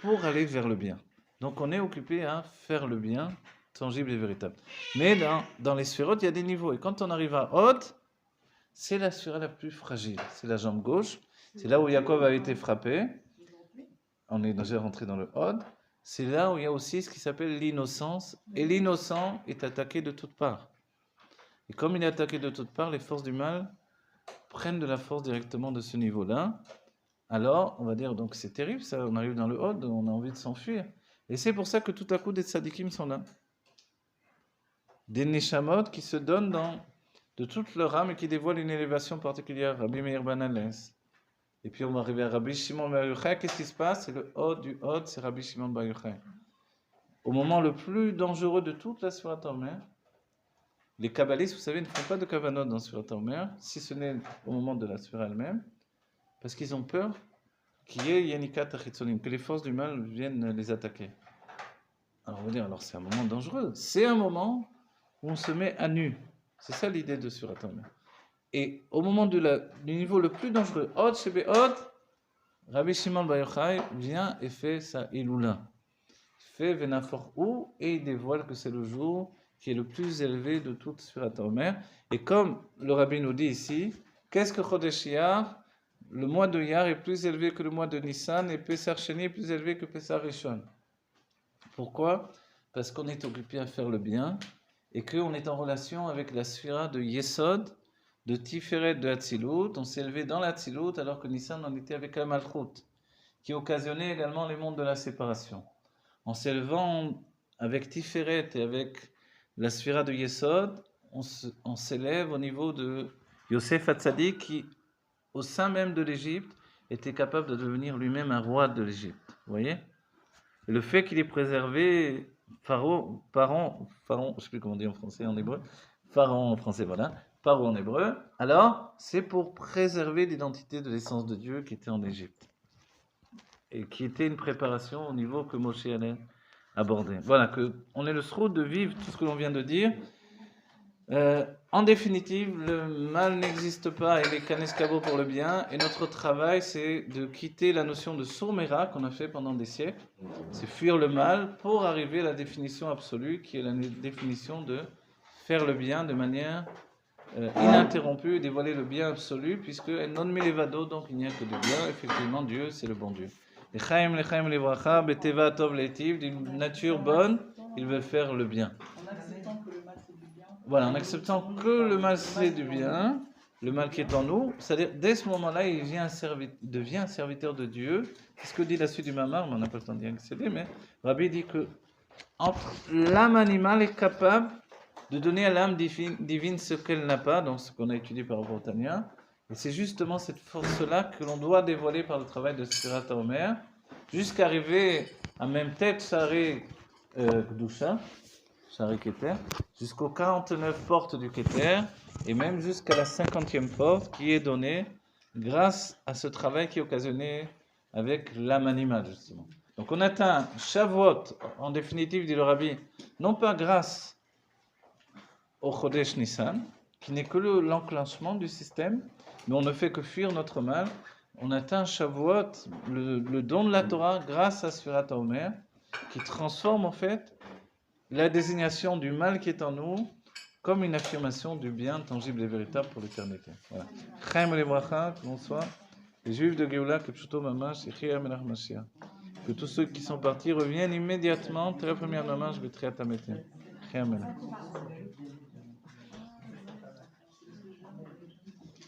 pour aller vers le bien. Donc, on est occupé à faire le bien tangible et véritable. Mais dans les sphérotes, il y a des niveaux. Et quand on arrive à Hod, c'est la sphère la plus fragile. C'est la jambe gauche. C'est là où Jacob a été frappé. On est déjà rentré dans le Hod. C'est là où il y a aussi ce qui s'appelle l'innocence. Et l'innocent est attaqué de toutes parts. Et comme il est attaqué de toutes parts, les forces du mal prennent de la force directement de ce niveau-là. Alors, on va dire, donc c'est terrible, ça, on arrive dans le Hod, on a envie de s'enfuir. Et c'est pour ça que tout à coup, des tzadikim sont là. Des neshamot qui se donnent de toute leur âme et qui dévoilent une élévation particulière. Rabbi Meir Ben Alès. Et puis on va arriver à Rabbi Shimon Bar Yochai. Qu'est-ce qui se passe? C'est le Hod du Hod, c'est Rabbi Shimon Bar Yochai. Au moment le plus dangereux de toute la Sfirat HaOmer, les kabbalistes, vous savez, ne font pas de kavanot dans la Sfirat HaOmer, si ce n'est au moment de la Sfira elle-même, parce qu'ils ont peur qu'il y ait Yanikat Achitzonim, que les forces du mal viennent les attaquer. Alors on va dire, alors c'est un moment dangereux. C'est un moment où on se met à nu. C'est ça l'idée de Sfirat HaOmer. Et au moment du niveau le plus dangereux, Hod Shebe Hod, Rabbi Shimon Bar Yochai vient et fait sa Iloula. Il fait Venafor Ou et il dévoile que c'est le jour qui est le plus élevé de toute Sfirat HaOmer. Et comme le Rabbi nous dit ici, qu'est-ce que Chodesh Iyar? Le mois de Iyar est plus élevé que le mois de Nissan et Pessar Sheni est plus élevé que Pessar Rishon. Pourquoi? Parce qu'on est occupé à faire le bien et qu'on est en relation avec la Sphira de Yesod, de Tiferet de Hatzilut. On s'est élevé dans l'Hatzilut alors que Nissan en était avec la Malchut, qui occasionnait également les mondes de la séparation. En s'élevant avec Tiferet et avec la Sphira de Yesod, on s'élève au niveau de Yosef Hatzadik qui, au sein même de l'Égypte, était capable de devenir lui-même un roi de l'Égypte. Vous voyez? Et le fait qu'il ait préservé Pharaon, je ne sais plus comment on dit en français, en hébreu, Pharaon en français, voilà, Pharaon en hébreu, alors c'est pour préserver l'identité de l'essence de Dieu qui était en Égypte. Et qui était une préparation au niveau que Moshe allait aborder. Voilà, on est le sroud de vivre tout ce que l'on vient de dire. En définitive, le mal n'existe pas et les canescabo pour le bien. Et notre travail, c'est de quitter la notion de sourmera qu'on a fait pendant des siècles. C'est fuir le mal pour arriver à la définition absolue, qui est la définition de faire le bien de manière ininterrompue et dévoiler le bien absolu, puisque non milevado, donc il n'y a que du bien. Effectivement, Dieu, c'est le bon Dieu. Lechaim levracha, beteva tov leitiv, d'une nature bonne, il veut faire le bien. Voilà, en acceptant que le mal c'est du bien, le mal qui est en nous, c'est-à-dire dès ce moment-là, il devient un serviteur de Dieu. C'est ce que dit la suite du Mamar, mais on n'a pas le temps d'y accéder, mais Rabbi dit que l'âme animale est capable de donner à l'âme divine ce qu'elle n'a pas, donc ce qu'on a étudié par rapport au Tanya, et c'est justement cette force-là que l'on doit dévoiler par le travail de Sfirat HaOmer, jusqu'à arriver à même tête, Shari Kedusha, Shari Keter, jusqu'aux 49 portes du Keter, et même jusqu'à la 50e porte qui est donnée grâce à ce travail qui est occasionné avec l'âme animale, justement. Donc on atteint Shavuot, en définitive, dit le Rabbi, non pas grâce au Chodesh Nissan, qui n'est que l'enclenchement du système, mais on ne fait que fuir notre mal. On atteint Shavuot, le don de la Torah, grâce à Sfirat HaOmer, qui transforme en fait la désignation du mal qui est en nous comme une affirmation du bien tangible et véritable pour l'éternité. Voilà. Chaim lebracha, que l'on soit les Juifs de Géoula, que Pshuto Mamash, et Chiyam Melach Mashiach. Que tous ceux qui sont partis reviennent immédiatement. Très première dommage, je vais très à ta métier. Très à